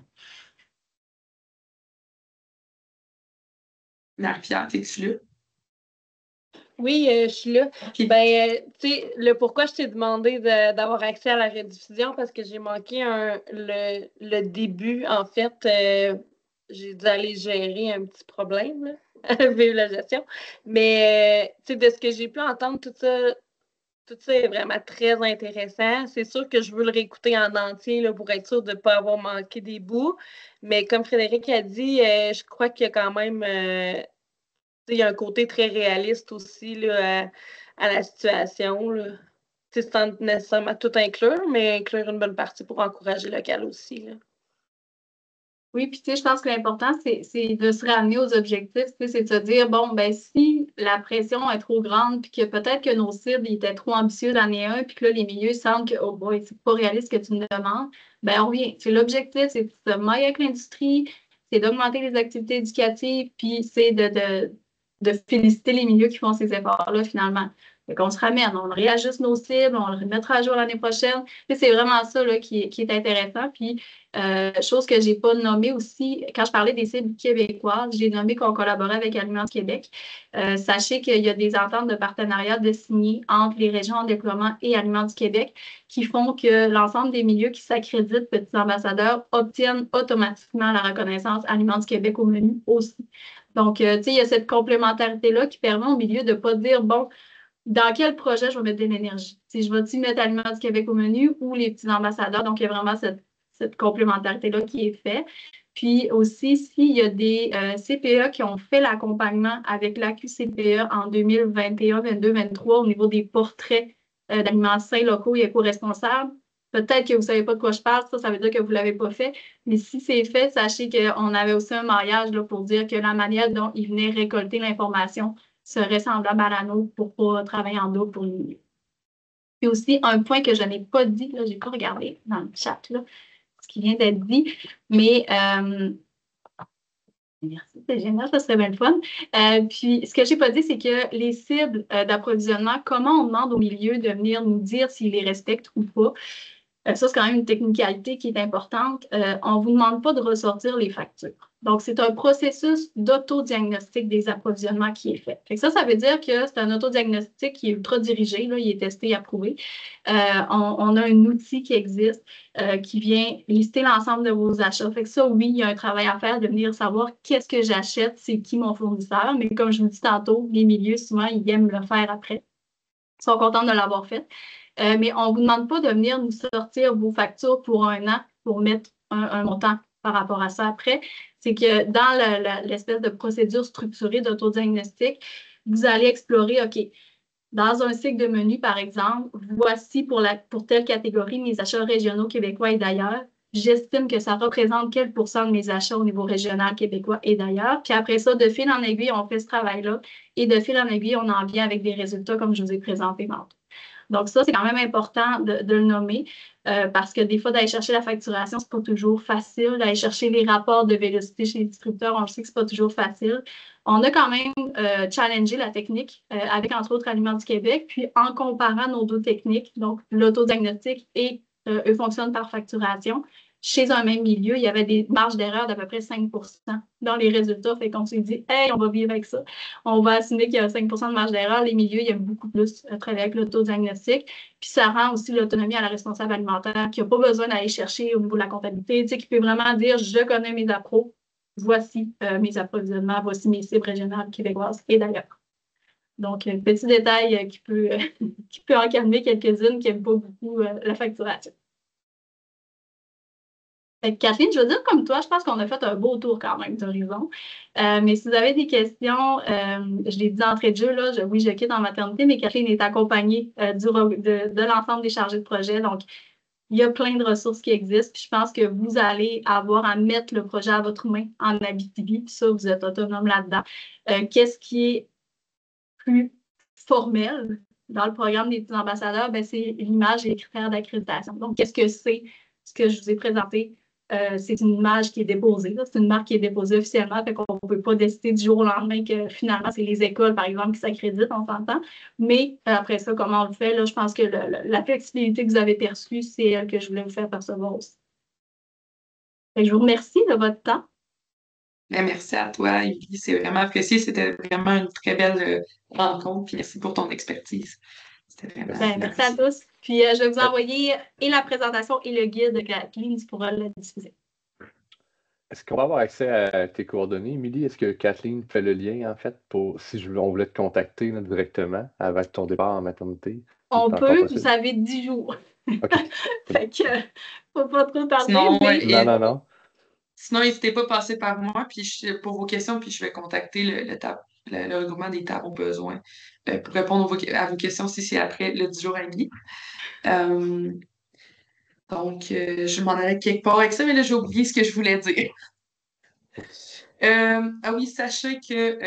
Marie-Pierre, t'es-tu là? Oui, je suis là. OK. Ben, tu sais, le pourquoi je t'ai demandé d'avoir accès à la rediffusion, parce que j'ai manqué le début, en fait. J'ai dû aller gérer un petit problème, là, vivre la gestion. Mais, tu sais, de ce que j'ai pu entendre, tout ça est vraiment très intéressant. C'est sûr que je veux le réécouter en entier là, pour être sûr de ne pas avoir manqué des bouts. Mais comme Frédéric a dit, je crois qu'il y a quand même il y a un côté très réaliste aussi là, à la situation. Là. Sans nécessairement tout inclure, mais inclure une bonne partie pour encourager le local aussi. Là. Oui, puis tu sais, je pense que l'important, c'est de se ramener aux objectifs, tu sais, c'est de se dire, bon, ben si la pression est trop grande, puis que peut-être que nos cibles étaient trop ambitieux l'année 1, puis que là, les milieux sentent que, oh boy, c'est pas réaliste ce que tu me demandes, ben on revient. C'est l'objectif, c'est de se mailler avec l'industrie, c'est d'augmenter les activités éducatives, puis c'est de féliciter les milieux qui font ces efforts-là, finalement. Fait qu'on se ramène, on réajuste nos cibles, on le remettra à jour l'année prochaine. C'est vraiment ça là, qui est intéressant. Puis, chose que je n'ai pas nommée aussi, quand je parlais des cibles québécoises, j'ai nommé qu'on collaborait avec Aliments du Québec. Sachez qu'il y a des ententes de partenariat de signées entre les régions en déploiement et Aliments du Québec qui font que l'ensemble des milieux qui s'accréditent petits ambassadeurs obtiennent automatiquement la reconnaissance Aliments du Québec au menu aussi. Donc, tu sais, il y a cette complémentarité-là qui permet au milieu de ne pas dire, bon, dans quel projet je vais mettre de l'énergie? Si je vais-tu mettre Aliments du Québec au menu ou les petits ambassadeurs? Donc, il y a vraiment cette complémentarité-là qui est faite. Puis aussi, s'il y a des CPE qui ont fait l'accompagnement avec l'AQCPE en 2021, 22, 23 au niveau des portraits d'aliments sains, locaux et éco-responsables, peut-être que vous ne savez pas de quoi je parle, ça veut dire que vous ne l'avez pas fait. Mais si c'est fait, sachez qu'on avait aussi un maillage là, pour dire que la manière dont ils venaient récolter l'information serait semblable à la nôtre pour ne pas travailler en double pour le milieu. Puis aussi, un point que je n'ai pas dit, là, je n'ai pas regardé dans le chat, là, ce qui vient d'être dit, mais merci, c'est génial, ça serait bien le fun. Puis, ce que je n'ai pas dit, c'est que les cibles d'approvisionnement, comment on demande au milieu de venir nous dire s'ils les respectent ou pas. Ça, c'est quand même une technicalité qui est importante. On ne vous demande pas de ressortir les factures. Donc, c'est un processus d'autodiagnostic des approvisionnements qui est fait. Ça veut dire que c'est un autodiagnostic qui est ultra dirigé, là, il est testé et approuvé. On a un outil qui existe qui vient lister l'ensemble de vos achats. Fait que ça, oui, il y a un travail à faire de venir savoir qu'est-ce que j'achète, c'est qui mon fournisseur. Mais comme je vous dis tantôt, les milieux, souvent, ils aiment le faire après. Ils sont contents de l'avoir fait. Mais on ne vous demande pas de venir nous sortir vos factures pour un an pour mettre un montant par rapport à ça après. C'est que dans l'espèce de procédure structurée d'autodiagnostic, vous allez explorer, OK, dans un cycle de menu, par exemple, voici pour telle catégorie mes achats régionaux québécois et d'ailleurs, j'estime que ça représente quel pourcent de mes achats au niveau régional, québécois et d'ailleurs. Puis après ça, de fil en aiguille, on fait ce travail-là et de fil en aiguille, on en vient avec des résultats comme je vous ai présenté tantôt. Donc ça, c'est quand même important de le nommer parce que des fois, d'aller chercher la facturation, c'est pas toujours facile. D'aller chercher les rapports de vélocité chez les distributeurs, on le sait que c'est pas toujours facile. On a quand même challengé la technique avec, entre autres, Aliments du Québec, puis en comparant nos deux techniques, donc l'autodiagnostic et eux fonctionnent par facturation. Chez un même milieu, il y avait des marges d'erreur d'à peu près 5 dans les résultats. Fait qu'on s'est dit, hey, on va vivre avec ça. On va assumer qu'il y a 5 de marge d'erreur. Les milieux, il y a beaucoup plus travaillé avec l'autodiagnostic. Puis ça rend aussi l'autonomie à la responsable alimentaire qui n'a pas besoin d'aller chercher au niveau de la comptabilité, tu sais, qui peut vraiment dire, je connais mes appros, voici mes approvisionnements, voici mes cibles régionales québécoises et d'ailleurs. Donc, petit détail qui peut en calmer quelques-unes qui n'aiment pas beaucoup la facturation. Catherine, je veux dire comme toi, je pense qu'on a fait un beau tour quand même d'horizon. Mais si vous avez des questions, je l'ai dit d'entrée de jeu, là, oui, je quitte en maternité, mais Catherine est accompagnée de l'ensemble des chargés de projet. Donc, il y a plein de ressources qui existent. Puis je pense que vous allez avoir à mettre le projet à votre main en Abitibi. Puis ça, vous êtes autonome là-dedans. Qu'est-ce qui est plus formel dans le programme des petits ambassadeurs? Ben, c'est l'image et les critères d'accréditation. Donc, qu'est-ce que c'est ce que je vous ai présenté? C'est une image qui est déposée, c'est une marque qui est déposée officiellement, fait qu'on ne peut pas décider du jour au lendemain que finalement, c'est les écoles, par exemple, qui s'accréditent, on s'entend. Mais après ça, comment on le fait? Là, je pense que la flexibilité que vous avez perçue, c'est elle que je voulais vous faire percevoir aussi. Fait que je vous remercie de votre temps. Bien, merci à toi, Émilie. C'est vraiment apprécié. C'était vraiment une très belle rencontre. Puis merci pour ton expertise. C'était vraiment merci à tous. Puis je vais vous envoyer et la présentation et le guide de Kathleen, tu pourras le diffuser. Est-ce qu'on va avoir accès à tes coordonnées, Émilie? Est-ce que Kathleen fait le lien, en fait, pour si on voulait te contacter là, directement avant ton départ en maternité? On peut, vous savez, 10 jours. OK. Fait que, faut pas trop tarder. Sinon, mais... Non. Sinon, n'hésitez pas à passer par moi puis pour vos questions, puis je vais contacter le regroupement des tables au besoin pour répondre à vos questions si c'est après le 10 jours à Émilie. Donc, je m'en allais quelque part avec ça, mais là, j'ai oublié ce que je voulais dire. Ah oui, sachez que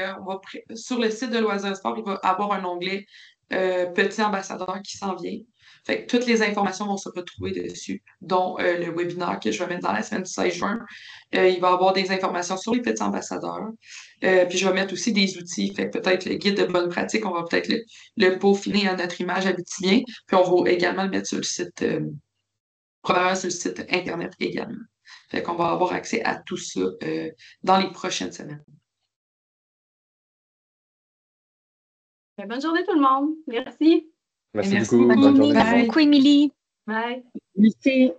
sur le site de Loisirs Sport, il va y avoir un onglet Petit ambassadeur qui s'en vient. Fait que toutes les informations vont se retrouver dessus, dont le webinaire que je vais mettre dans la semaine du 16 juin. Il va y avoir des informations sur les petits ambassadeurs. Puis je vais mettre aussi des outils. Fait que peut-être le guide de bonne pratique, on va peut-être le peaufiner à notre image habitibien. Puis on va également le mettre sur le site, probablement sur le site Internet également. Fait qu'on va avoir accès à tout ça dans les prochaines semaines. Bonne journée tout le monde. Merci. Merci Merci beaucoup. beaucoup. Bonne journée. Bye. Merci beaucoup, Émilie. Bye. Merci.